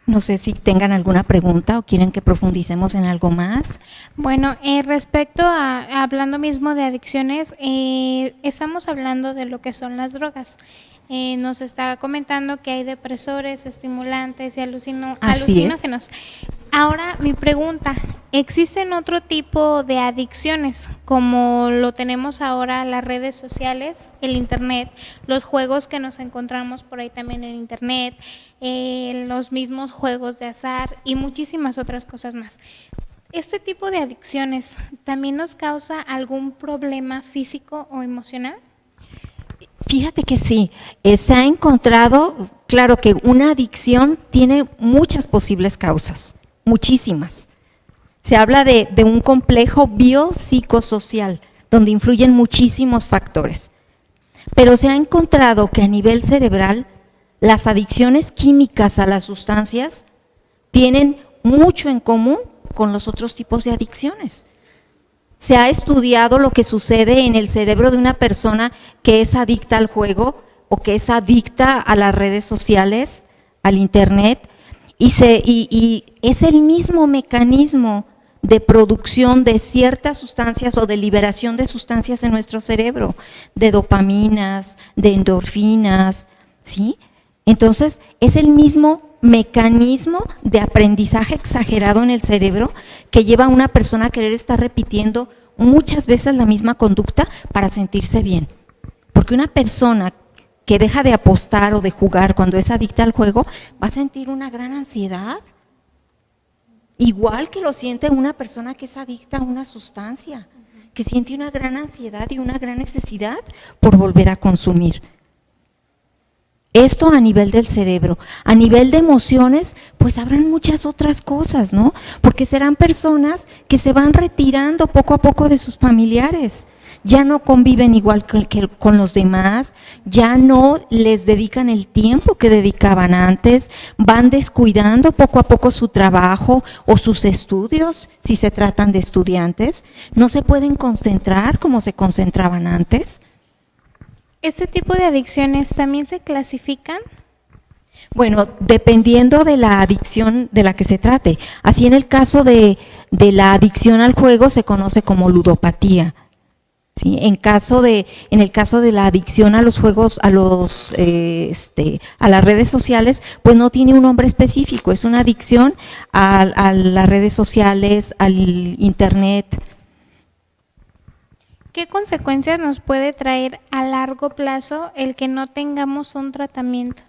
No sé si tengan alguna pregunta o quieren que profundicemos en algo más. Bueno, respecto a, hablando mismo de adicciones, estamos hablando de lo que son las drogas. Nos está comentando que hay depresores, estimulantes y alucinógenos. Ahora, mi pregunta, ¿existen otro tipo de adicciones como lo tenemos ahora las redes sociales, el internet, los juegos que nos encontramos por ahí también en internet, los mismos juegos de azar y muchísimas otras cosas más? ¿Este tipo de adicciones también nos causa algún problema físico o emocional? Fíjate que sí, se ha encontrado, claro que una adicción tiene muchas posibles causas, muchísimas. Se habla de un complejo biopsicosocial, donde influyen muchísimos factores. Pero se ha encontrado que a nivel cerebral, las adicciones químicas a las sustancias tienen mucho en común con los otros tipos de adicciones. Se ha estudiado lo que sucede en el cerebro de una persona que es adicta al juego o que es adicta a las redes sociales, al internet, y es el mismo mecanismo de producción de ciertas sustancias o de liberación de sustancias en nuestro cerebro, de dopaminas, de endorfinas, ¿sí? Entonces, es el mismo mecanismo de aprendizaje exagerado en el cerebro que lleva a una persona a querer estar repitiendo muchas veces la misma conducta para sentirse bien. Porque una persona que deja de apostar o de jugar cuando es adicta al juego va a sentir una gran ansiedad, igual que lo siente una persona que es adicta a una sustancia, que siente una gran ansiedad y una gran necesidad por volver a consumir. Esto a nivel del cerebro. A nivel de emociones, pues habrán muchas otras cosas, ¿no? Porque serán personas que se van retirando poco a poco de sus familiares. Ya no conviven igual que con los demás, ya no les dedican el tiempo que dedicaban antes, van descuidando poco a poco su trabajo o sus estudios, si se tratan de estudiantes, no se pueden concentrar como se concentraban antes. ¿Este tipo de adicciones también se clasifican? Bueno, dependiendo de la adicción de la que se trate. Así en el caso de la adicción al juego se conoce como ludopatía. ¿Sí? En el caso de la adicción a los juegos, a las redes sociales, pues no tiene un nombre específico, es una adicción a las redes sociales, al internet. ¿Qué consecuencias nos puede traer a largo plazo el que no tengamos un tratamiento?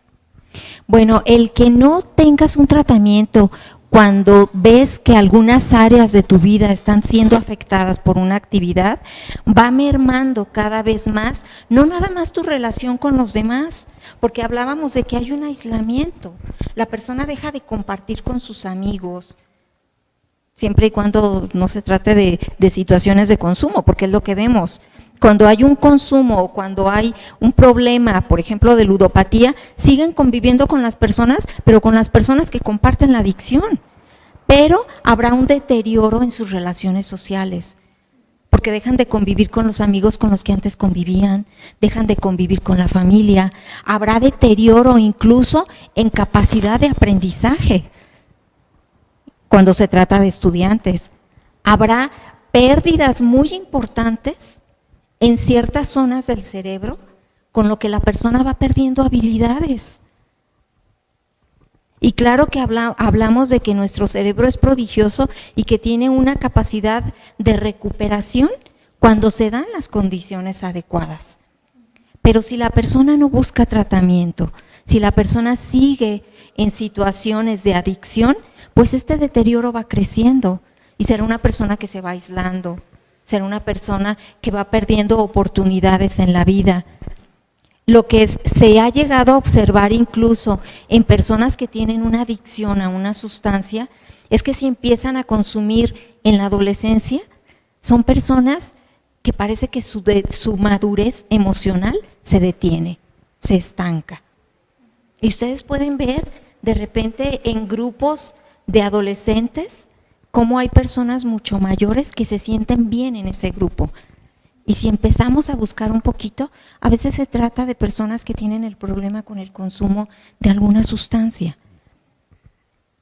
Bueno, el que no tengas un tratamiento cuando ves que algunas áreas de tu vida están siendo afectadas por una actividad, va mermando cada vez más, no nada más tu relación con los demás, porque hablábamos de que hay un aislamiento, la persona deja de compartir con sus amigos, siempre y cuando no se trate de situaciones de consumo, porque es lo que vemos. Cuando hay un consumo o cuando hay un problema, por ejemplo, de ludopatía, siguen conviviendo con las personas, pero con las personas que comparten la adicción. Pero habrá un deterioro en sus relaciones sociales, porque dejan de convivir con los amigos con los que antes convivían, dejan de convivir con la familia, habrá deterioro incluso en capacidad de aprendizaje. Cuando se trata de estudiantes, habrá pérdidas muy importantes en ciertas zonas del cerebro, con lo que la persona va perdiendo habilidades. Y claro que hablamos de que nuestro cerebro es prodigioso y que tiene una capacidad de recuperación cuando se dan las condiciones adecuadas. Pero si la persona no busca tratamiento, si la persona sigue en situaciones de adicción, pues este deterioro va creciendo y será una persona que se va aislando, será una persona que va perdiendo oportunidades en la vida. Lo que se ha llegado a observar incluso en personas que tienen una adicción a una sustancia es que si empiezan a consumir en la adolescencia, son personas que parece que su madurez emocional se detiene, se estanca. Y ustedes pueden ver de repente en grupos de adolescentes cómo hay personas mucho mayores que se sienten bien en ese grupo. Y si empezamos a buscar un poquito, a veces se trata de personas que tienen el problema con el consumo de alguna sustancia.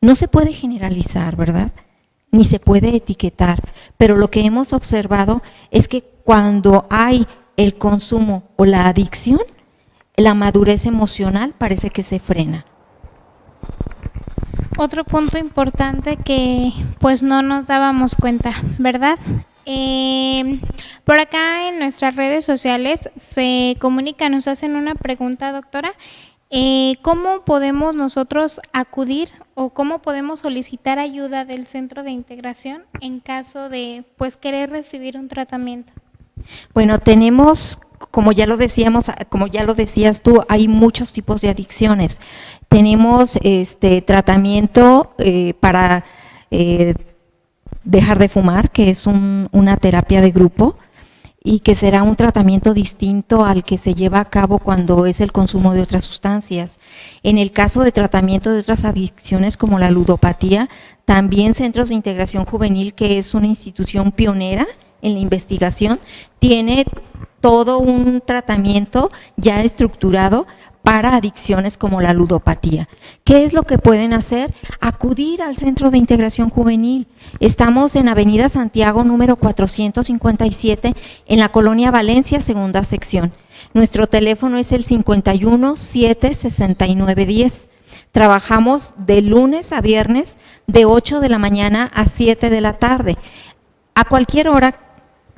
No se puede generalizar, ¿verdad? Ni se puede etiquetar, pero lo que hemos observado es que cuando hay el consumo o la adicción, la madurez emocional parece que se frena. Otro punto importante que pues no nos dábamos cuenta, ¿verdad? Por acá en nuestras redes sociales se comunican, nos hacen una pregunta, doctora. ¿Cómo podemos nosotros acudir o cómo podemos solicitar ayuda del centro de integración en caso de pues querer recibir un tratamiento? Bueno, tenemos, como ya lo decíamos, como ya lo decías tú, hay muchos tipos de adicciones. Tenemos tratamiento para dejar de fumar, que es una terapia de grupo y que será un tratamiento distinto al que se lleva a cabo cuando es el consumo de otras sustancias. En el caso de tratamiento de otras adicciones como la ludopatía, también Centros de Integración Juvenil, que es una institución pionera en la investigación, tiene todo un tratamiento ya estructurado para adicciones como la ludopatía. ¿Qué es lo que pueden hacer? Acudir al Centro de Integración Juvenil. Estamos en Avenida Santiago número 457 en la Colonia Valencia, segunda sección. Nuestro teléfono es el 51-769-10. Trabajamos de lunes a viernes de 8 de la mañana a 7 de la tarde. A cualquier hora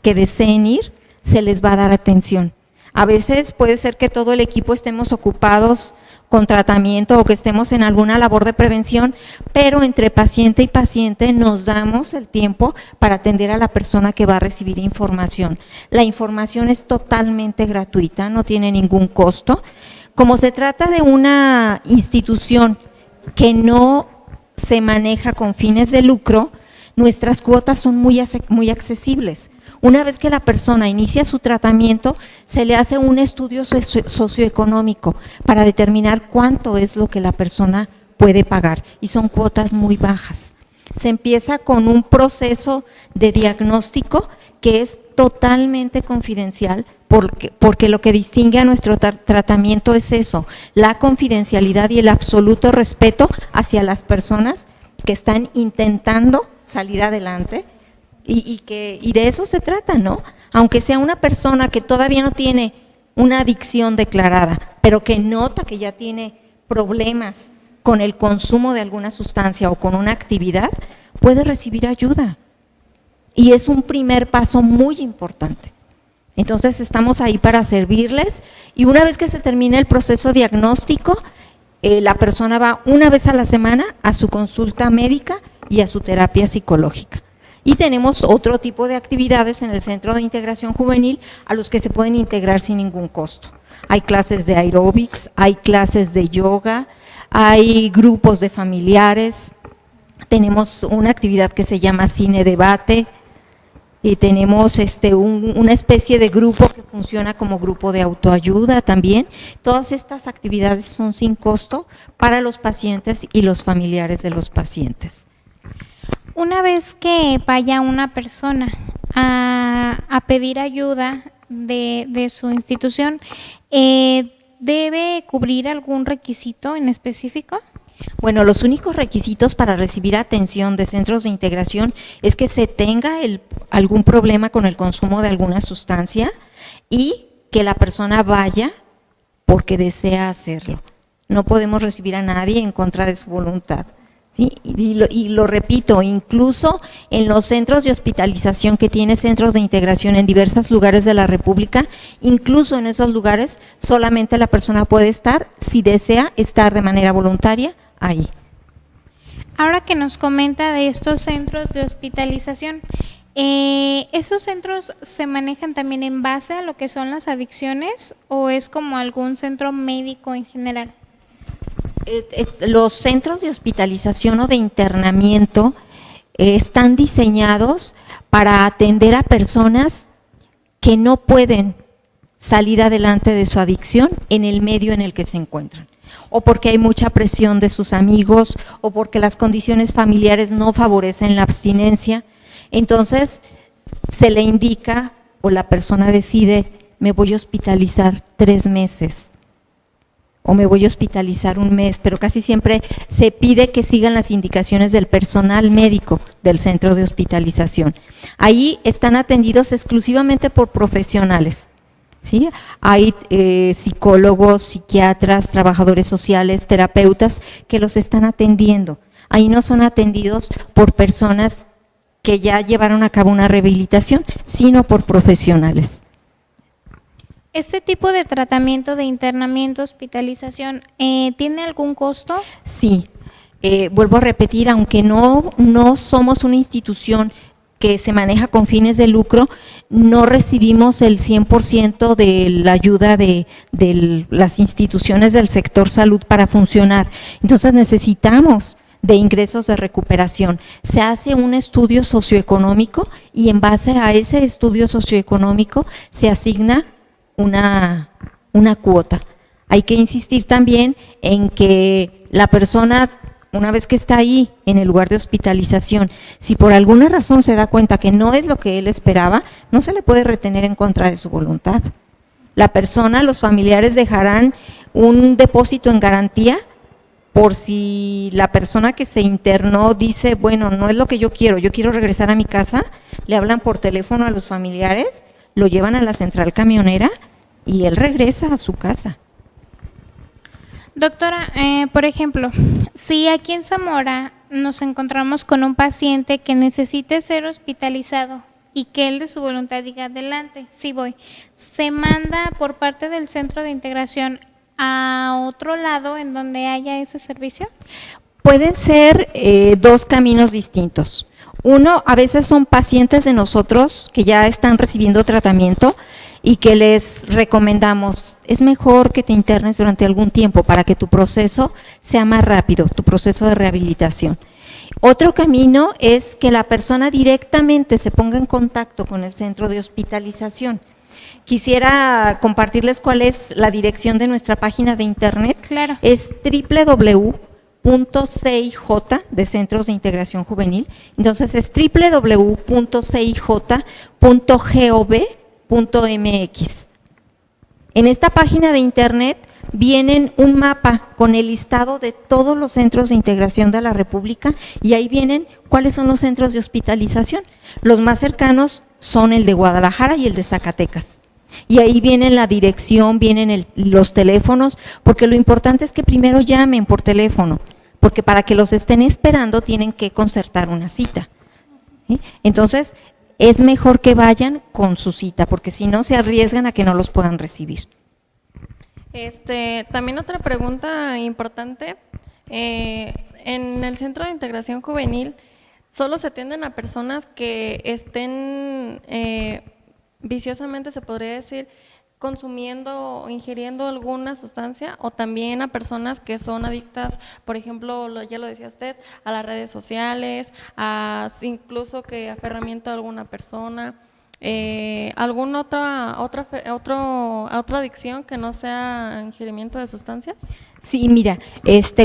que deseen ir, se les va a dar atención. A veces puede ser que todo el equipo estemos ocupados con tratamiento o que estemos en alguna labor de prevención, pero entre paciente y paciente nos damos el tiempo para atender a la persona que va a recibir información. La información es totalmente gratuita, no tiene ningún costo. Como se trata de una institución que no se maneja con fines de lucro, nuestras cuotas son muy accesibles. Una vez que la persona inicia su tratamiento, se le hace un estudio socioeconómico para determinar cuánto es lo que la persona puede pagar, y son cuotas muy bajas. Se empieza con un proceso de diagnóstico que es totalmente confidencial, porque lo que distingue a nuestro tratamiento es eso, la confidencialidad y el absoluto respeto hacia las personas que están intentando salir adelante. Y de eso se trata, ¿no? Aunque sea una persona que todavía no tiene una adicción declarada, pero que nota que ya tiene problemas con el consumo de alguna sustancia o con una actividad, puede recibir ayuda. Y es un primer paso muy importante. Entonces estamos ahí para servirles, y una vez que se termine el proceso diagnóstico, la persona va una vez a la semana a su consulta médica y a su terapia psicológica. Y tenemos otro tipo de actividades en el Centro de Integración Juvenil a los que se pueden integrar sin ningún costo. Hay clases de aeróbics, hay clases de yoga, hay grupos de familiares, tenemos una actividad que se llama cine debate, y tenemos una especie de grupo que funciona como grupo de autoayuda también. Todas estas actividades son sin costo para los pacientes y los familiares de los pacientes. Una vez que vaya una persona a pedir ayuda de su institución, ¿debe cubrir algún requisito en específico? Bueno, los únicos requisitos para recibir atención de centros de integración es que se tenga algún problema con el consumo de alguna sustancia y que la persona vaya porque desea hacerlo. No podemos recibir a nadie en contra de su voluntad. ¿Sí? Y lo repito, incluso en los centros de hospitalización que tiene centros de integración en diversos lugares de la República, incluso en esos lugares solamente la persona puede estar si desea estar de manera voluntaria ahí. Ahora que nos comenta de estos centros de hospitalización, ¿esos centros se manejan también en base a lo que son las adicciones o es como algún centro médico en general? Los centros de hospitalización o de internamiento están diseñados para atender a personas que no pueden salir adelante de su adicción en el medio en el que se encuentran, o porque hay mucha presión de sus amigos, o porque las condiciones familiares no favorecen la abstinencia. Entonces se le indica o la persona decide, me voy a hospitalizar 3 meses. o me voy a hospitalizar un mes, pero casi siempre se pide que sigan las indicaciones del personal médico del centro de hospitalización. Ahí están atendidos exclusivamente por profesionales, ¿sí? Hay psicólogos, psiquiatras, trabajadores sociales, terapeutas que los están atendiendo. Ahí no son atendidos por personas que ya llevaron a cabo una rehabilitación, sino por profesionales. ¿Este tipo de tratamiento de internamiento, hospitalización, tiene algún costo? Sí, vuelvo a repetir, aunque no somos una institución que se maneja con fines de lucro, no recibimos el 100% de la ayuda de las instituciones del sector salud para funcionar. Entonces necesitamos de ingresos de recuperación. Se hace un estudio socioeconómico y en base a ese estudio socioeconómico se asigna una cuota. Hay que insistir también en que la persona, una vez que está ahí en el lugar de hospitalización, si por alguna razón se da cuenta que no es lo que él esperaba, no se le puede retener en contra de su voluntad. La persona, los familiares dejarán un depósito en garantía por si la persona que se internó dice, bueno, no es lo que yo quiero regresar a mi casa, le hablan por teléfono a los familiares, lo llevan a la central camionera y él regresa a su casa. Doctora, por ejemplo, si aquí en Zamora nos encontramos con un paciente que necesite ser hospitalizado y que él de su voluntad diga, adelante, sí voy, ¿se manda por parte del centro de integración a otro lado en donde haya ese servicio? Pueden ser dos caminos distintos. Uno, a veces son pacientes de nosotros que ya están recibiendo tratamiento y que les recomendamos, es mejor que te internes durante algún tiempo para que tu proceso sea más rápido, tu proceso de rehabilitación. Otro camino es que la persona directamente se ponga en contacto con el centro de hospitalización. Quisiera compartirles cuál es la dirección de nuestra página de internet. Claro. Es www.cij de Centros de Integración Juvenil. Entonces es www.cij.gov.mx. En esta página de internet vienen un mapa con el listado de todos los centros de integración de la República y ahí vienen cuáles son los centros de hospitalización. Los más cercanos son el de Guadalajara y el de Zacatecas. Y ahí vienen la dirección, vienen los teléfonos, porque lo importante es que primero llamen por teléfono, porque para que los estén esperando tienen que concertar una cita. ¿Sí? Entonces, es mejor que vayan con su cita, porque si no se arriesgan a que no los puedan recibir. También otra pregunta importante, en el Centro de Integración Juvenil, ¿solo se atienden a personas que estén viciosamente, se podría decir, consumiendo o ingiriendo alguna sustancia, o también a personas que son adictas, por ejemplo, ya lo decía usted, a las redes sociales, incluso que aferramiento a alguna persona, alguna otra adicción que no sea ingirimiento de sustancias? Sí, mira,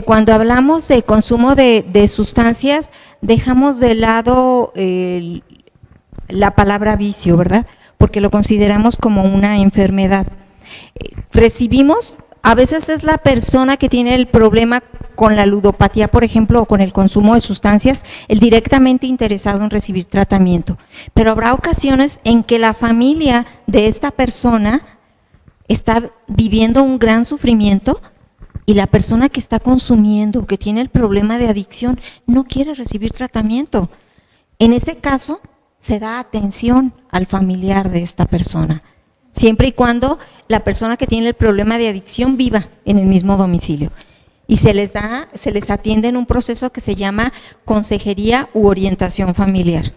cuando hablamos de consumo de sustancias, dejamos de lado la palabra vicio, ¿verdad? Porque lo consideramos como una enfermedad. Recibimos, a veces es la persona que tiene el problema con la ludopatía, por ejemplo, o con el consumo de sustancias, el directamente interesado en recibir tratamiento. Pero habrá ocasiones en que la familia de esta persona está viviendo un gran sufrimiento y la persona que está consumiendo, que tiene el problema de adicción, no quiere recibir tratamiento. En ese caso, se da atención al familiar de esta persona, siempre y cuando la persona que tiene el problema de adicción viva en el mismo domicilio. Y se les atiende en un proceso que se llama consejería u orientación familiar.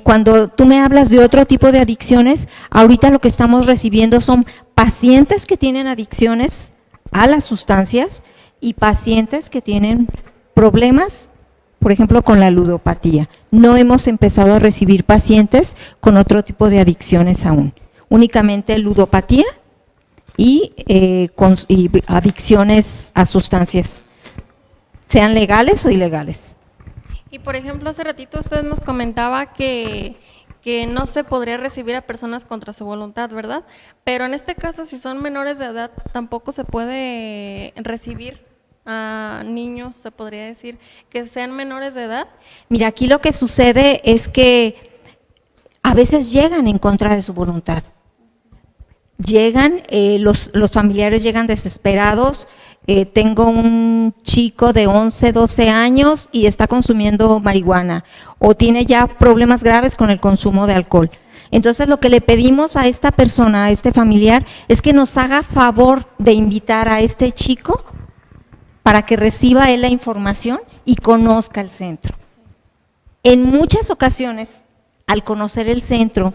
Cuando tú me hablas de otro tipo de adicciones, ahorita lo que estamos recibiendo son pacientes que tienen adicciones a las sustancias y pacientes que tienen problemas, por ejemplo, con la ludopatía. No hemos empezado a recibir pacientes con otro tipo de adicciones aún. Únicamente ludopatía y adicciones a sustancias, sean legales o ilegales. Y por ejemplo, hace ratito usted nos comentaba que que no se podría recibir a personas contra su voluntad, ¿verdad? Pero en este caso, si son menores de edad, tampoco se puede recibir a niños, se podría decir, que sean menores de edad. Mira, aquí lo que sucede es que a veces llegan en contra de su voluntad. Llegan, los familiares llegan desesperados. Tengo un chico de 11, 12 años y está consumiendo marihuana o tiene ya problemas graves con el consumo de alcohol. Entonces lo que le pedimos a esta persona, a este familiar, es que nos haga favor de invitar a este chico para que reciba él la información y conozca el centro. En muchas ocasiones, al conocer el centro,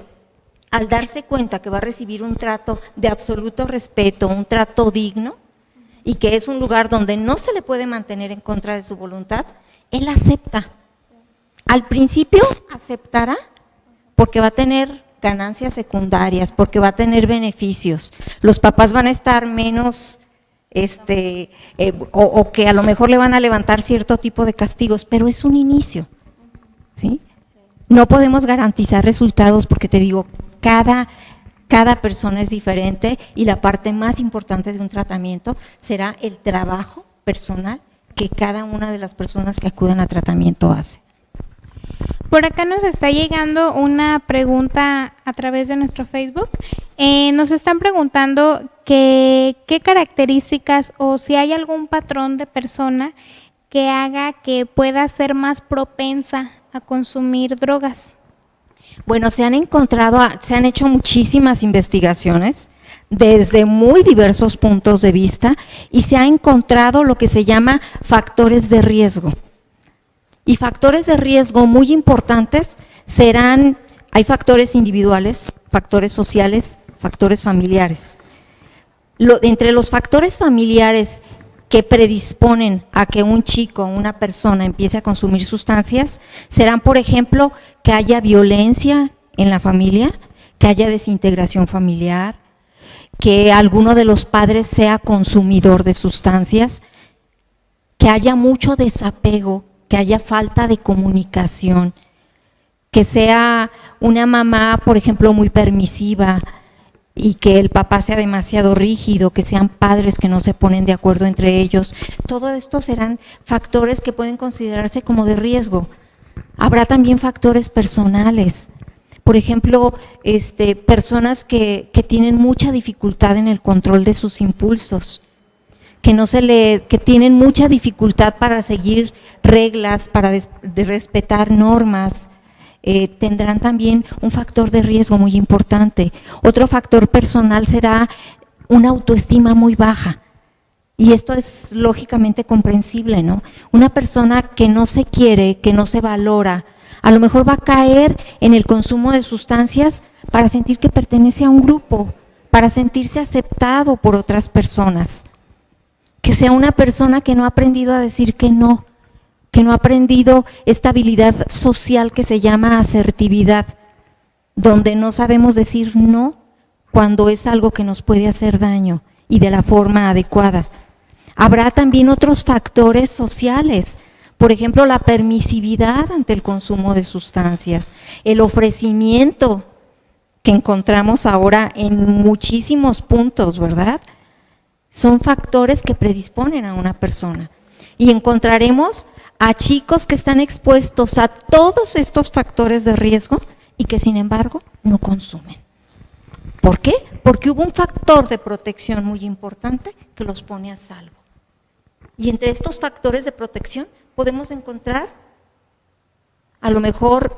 al darse cuenta que va a recibir un trato de absoluto respeto, un trato digno, y que es un lugar donde no se le puede mantener en contra de su voluntad, él acepta. Al principio aceptará porque va a tener ganancias secundarias, porque va a tener beneficios. Los papás van a estar menos, o que a lo mejor le van a levantar cierto tipo de castigos, pero es un inicio, ¿sí? No podemos garantizar resultados porque te digo, cada persona es diferente y la parte más importante de un tratamiento será el trabajo personal que cada una de las personas que acuden a tratamiento hace. Por acá nos está llegando una pregunta a través de nuestro Facebook. Nos están preguntando qué características o si hay algún patrón de persona que haga que pueda ser más propensa a consumir drogas. Bueno, se han hecho muchísimas investigaciones desde muy diversos puntos de vista y se ha encontrado lo que se llama factores de riesgo. Y factores de riesgo muy importantes hay factores individuales, factores sociales, factores familiares. Entre los factores familiares que predisponen a que un chico, una persona empiece a consumir sustancias, serán, por ejemplo, que haya violencia en la familia, que haya desintegración familiar, que alguno de los padres sea consumidor de sustancias, que haya mucho desapego, que haya falta de comunicación, que sea una mamá, por ejemplo, muy permisiva, y que el papá sea demasiado rígido, que sean padres que no se ponen de acuerdo entre ellos. Todo esto serán factores que pueden considerarse como de riesgo. Habrá también factores personales. Por ejemplo, personas que tienen mucha dificultad en el control de sus impulsos, que tienen mucha dificultad para seguir reglas, para respetar normas. Tendrán también un factor de riesgo muy importante. Otro factor personal será una autoestima muy baja. Y esto es lógicamente comprensible, ¿no? Una persona que no se quiere, que no se valora, a lo mejor va a caer en el consumo de sustancias para sentir que pertenece a un grupo, para sentirse aceptado por otras personas. Que sea una persona que no ha aprendido a decir que no ha aprendido esta habilidad social que se llama asertividad, donde no sabemos decir no cuando es algo que nos puede hacer daño y de la forma adecuada. Habrá también otros factores sociales, por ejemplo, la permisividad ante el consumo de sustancias, el ofrecimiento que encontramos ahora en muchísimos puntos, ¿verdad? Son factores que predisponen a una persona. Y encontraremos a chicos que están expuestos a todos estos factores de riesgo y que sin embargo no consumen. ¿Por qué? Porque hubo un factor de protección muy importante que los pone a salvo. Y entre estos factores de protección podemos encontrar a lo mejor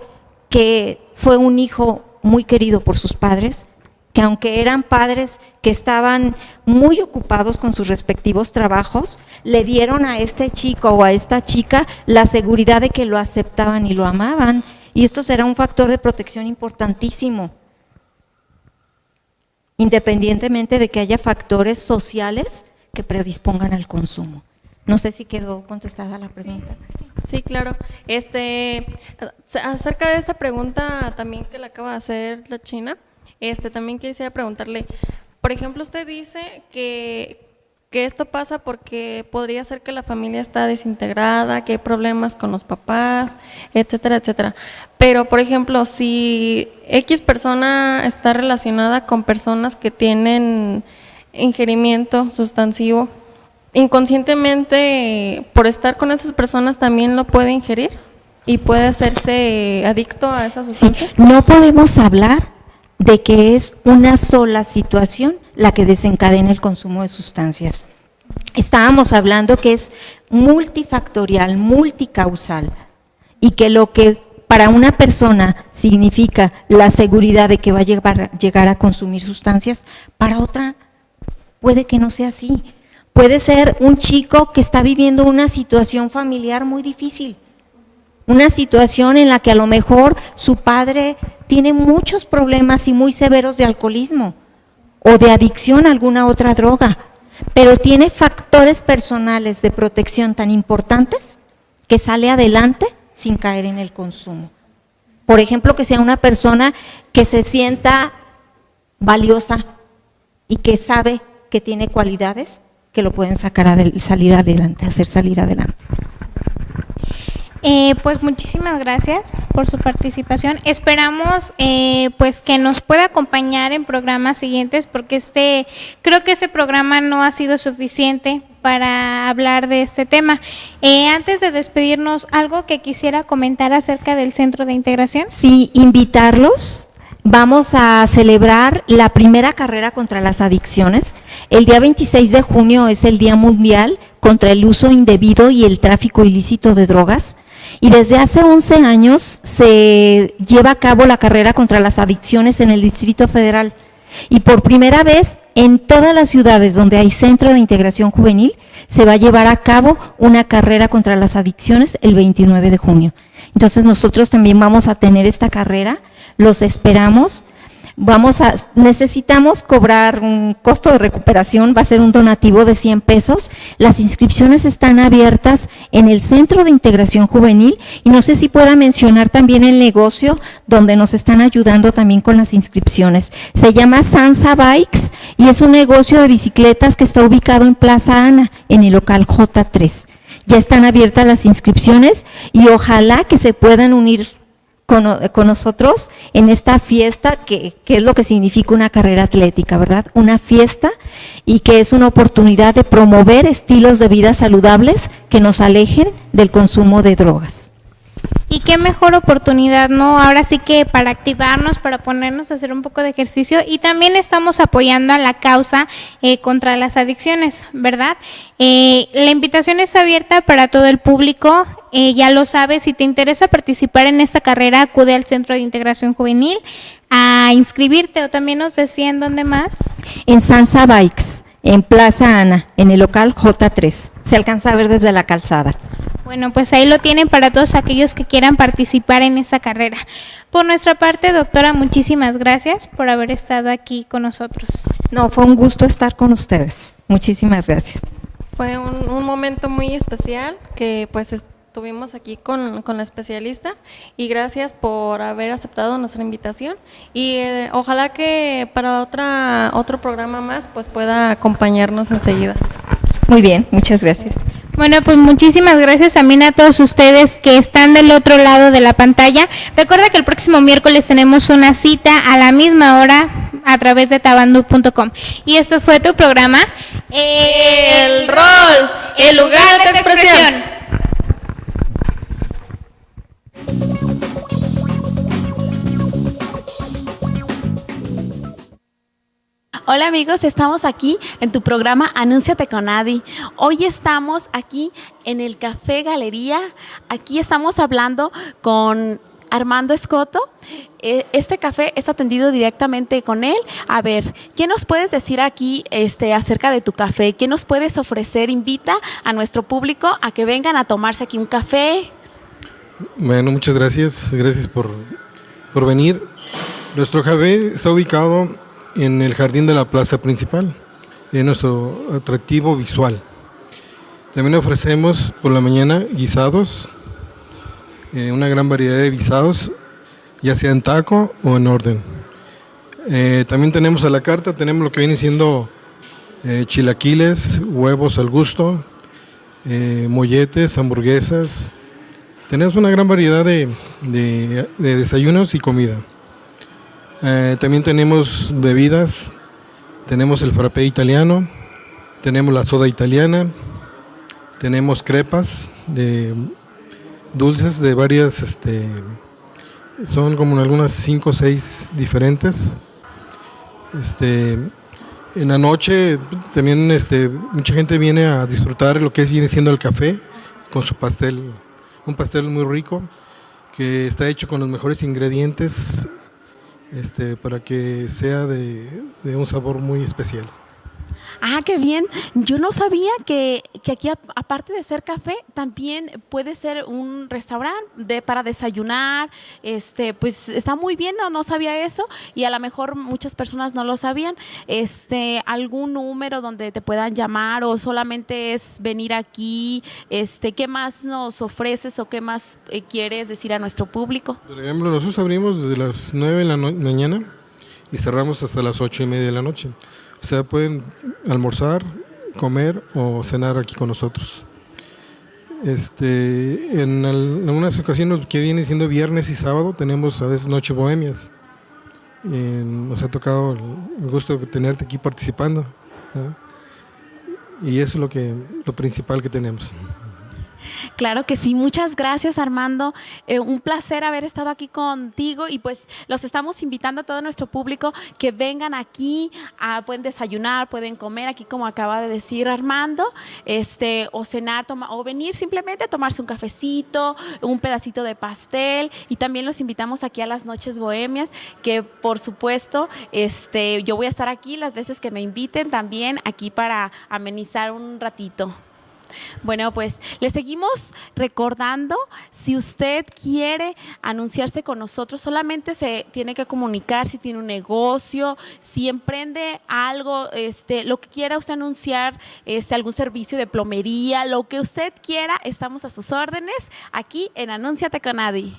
que fue un hijo muy querido por sus padres, que aunque eran padres que estaban muy ocupados con sus respectivos trabajos, le dieron a este chico o a esta chica la seguridad de que lo aceptaban y lo amaban. Y esto será un factor de protección importantísimo, independientemente de que haya factores sociales que predispongan al consumo. No sé si quedó contestada la pregunta. Sí, claro. Acerca de esa pregunta también que le acaba de hacer la China, también quisiera preguntarle, por ejemplo, usted dice que que esto pasa porque podría ser que la familia está desintegrada, que hay problemas con los papás, etcétera, etcétera. Pero, por ejemplo, si X persona está relacionada con personas que tienen ingerimiento sustantivo, inconscientemente, por estar con esas personas, también lo puede ingerir y puede hacerse adicto a esa sustancia. Sí, no podemos hablar de que es una sola situación la que desencadena el consumo de sustancias. Estábamos hablando que es multifactorial, multicausal, y que lo que para una persona significa la seguridad de que va a llegar a consumir sustancias, para otra puede que no sea así. Puede ser un chico que está viviendo una situación familiar muy difícil, una situación en la que a lo mejor su padre tiene muchos problemas y muy severos de alcoholismo o de adicción a alguna otra droga, pero tiene factores personales de protección tan importantes que sale adelante sin caer en el consumo. Por ejemplo, que sea una persona que se sienta valiosa y que sabe que tiene cualidades que lo pueden salir adelante, hacer salir adelante. Pues muchísimas gracias por su participación. Esperamos pues que nos pueda acompañar en programas siguientes, porque creo que ese programa no ha sido suficiente para hablar de este tema. Antes de despedirnos, ¿algo que quisiera comentar acerca del Centro de Integración? Sí, invitarlos. Vamos a celebrar la primera carrera contra las adicciones. El día 26 de junio es el Día Mundial contra el uso indebido y el tráfico ilícito de drogas. Y desde hace 11 años se lleva a cabo la carrera contra las adicciones en el Distrito Federal. Y por primera vez en todas las ciudades donde hay Centro de Integración Juvenil se va a llevar a cabo una carrera contra las adicciones el 29 de junio. Entonces nosotros también vamos a tener esta carrera. Los esperamos. Necesitamos cobrar un costo de recuperación, va a ser un donativo de 100 pesos. Las inscripciones están abiertas en el Centro de Integración Juvenil y no sé si pueda mencionar también el negocio donde nos están ayudando también con las inscripciones. Se llama Sansa Bikes y es un negocio de bicicletas que está ubicado en Plaza Ana, en el local J3. Ya están abiertas las inscripciones y ojalá que se puedan unir con nosotros en esta fiesta que es lo que significa una carrera atlética, ¿verdad? Una fiesta y que es una oportunidad de promover estilos de vida saludables que nos alejen del consumo de drogas. Y qué mejor oportunidad, ¿no? Ahora sí que para activarnos, para ponernos a hacer un poco de ejercicio, y también estamos apoyando a la causa contra las adicciones, ¿verdad? La invitación es abierta para todo el público, ya lo sabes, si te interesa participar en esta carrera, acude al Centro de Integración Juvenil a inscribirte, o también nos decían dónde más. En Sansa Bikes, en Plaza Ana, en el local J3, se alcanza a ver desde la calzada. Bueno, pues ahí lo tienen para todos aquellos que quieran participar en esta carrera. Por nuestra parte, doctora, muchísimas gracias por haber estado aquí con nosotros. No, fue un gusto estar con ustedes. Muchísimas gracias. Fue un momento muy especial que pues estuvimos aquí con la especialista, y gracias por haber aceptado nuestra invitación, y ojalá que para otro programa más pues pueda acompañarnos enseguida. Muy bien, muchas gracias. Bueno, pues muchísimas gracias también a todos ustedes que están del otro lado de la pantalla. Recuerda que el próximo miércoles tenemos una cita a la misma hora a través de tabandú.com. Y esto fue tu programa, El Rol, el lugar de expresión. Hola amigos, estamos aquí en tu programa Anúnciate con Adi. Hoy estamos aquí en el Café Galería. Aquí estamos hablando con Armando Escoto. Este café es atendido directamente con él. A ver, ¿qué nos puedes decir aquí acerca de tu café? ¿Qué nos puedes ofrecer? Invita a nuestro público a que vengan a tomarse aquí un café. Bueno, muchas gracias. Gracias por venir. Nuestro café está ubicado en el jardín de la plaza principal, en nuestro atractivo visual. También ofrecemos por la mañana guisados, una gran variedad de guisados, ya sea en taco o en orden. También tenemos a la carta, tenemos lo que viene siendo chilaquiles, huevos al gusto, molletes, hamburguesas. Tenemos una gran variedad de desayunos y comida. También tenemos bebidas, tenemos el frappé italiano, tenemos la soda italiana, tenemos crepas de dulces de varias, son como algunas 5 o 6 diferentes. En la noche también mucha gente viene a disfrutar lo que viene siendo el café con su pastel, un pastel muy rico que está hecho con los mejores ingredientes para que sea de un sabor muy especial. Ah, qué bien. Yo no sabía que aquí, aparte de ser café, también puede ser un restaurante para desayunar. Pues está muy bien, no sabía eso, y a lo mejor muchas personas no lo sabían. ¿Algún número donde te puedan llamar o solamente es venir aquí? ¿Qué más nos ofreces o qué más quieres decir a nuestro público? Por ejemplo, nosotros abrimos desde las 9 de la mañana y cerramos hasta las 8:30 de la noche. O sea, pueden almorzar, comer o cenar aquí con nosotros. En algunas ocasiones que viene siendo viernes y sábado tenemos a veces noches bohemias. Nos ha tocado el gusto de tenerte aquí participando, ¿no? Y eso es lo principal que tenemos. Claro que sí, muchas gracias, Armando, un placer haber estado aquí contigo, y pues los estamos invitando a todo nuestro público que vengan aquí, pueden desayunar, pueden comer aquí como acaba de decir Armando, o cenar, o venir simplemente a tomarse un cafecito, un pedacito de pastel, y también los invitamos aquí a las noches bohemias, que por supuesto yo voy a estar aquí las veces que me inviten también aquí para amenizar un ratito. Bueno, pues le seguimos recordando, si usted quiere anunciarse con nosotros, solamente se tiene que comunicar si tiene un negocio, si emprende algo, lo que quiera usted anunciar, algún servicio de plomería, lo que usted quiera, estamos a sus órdenes aquí en Anúnciate con Adi.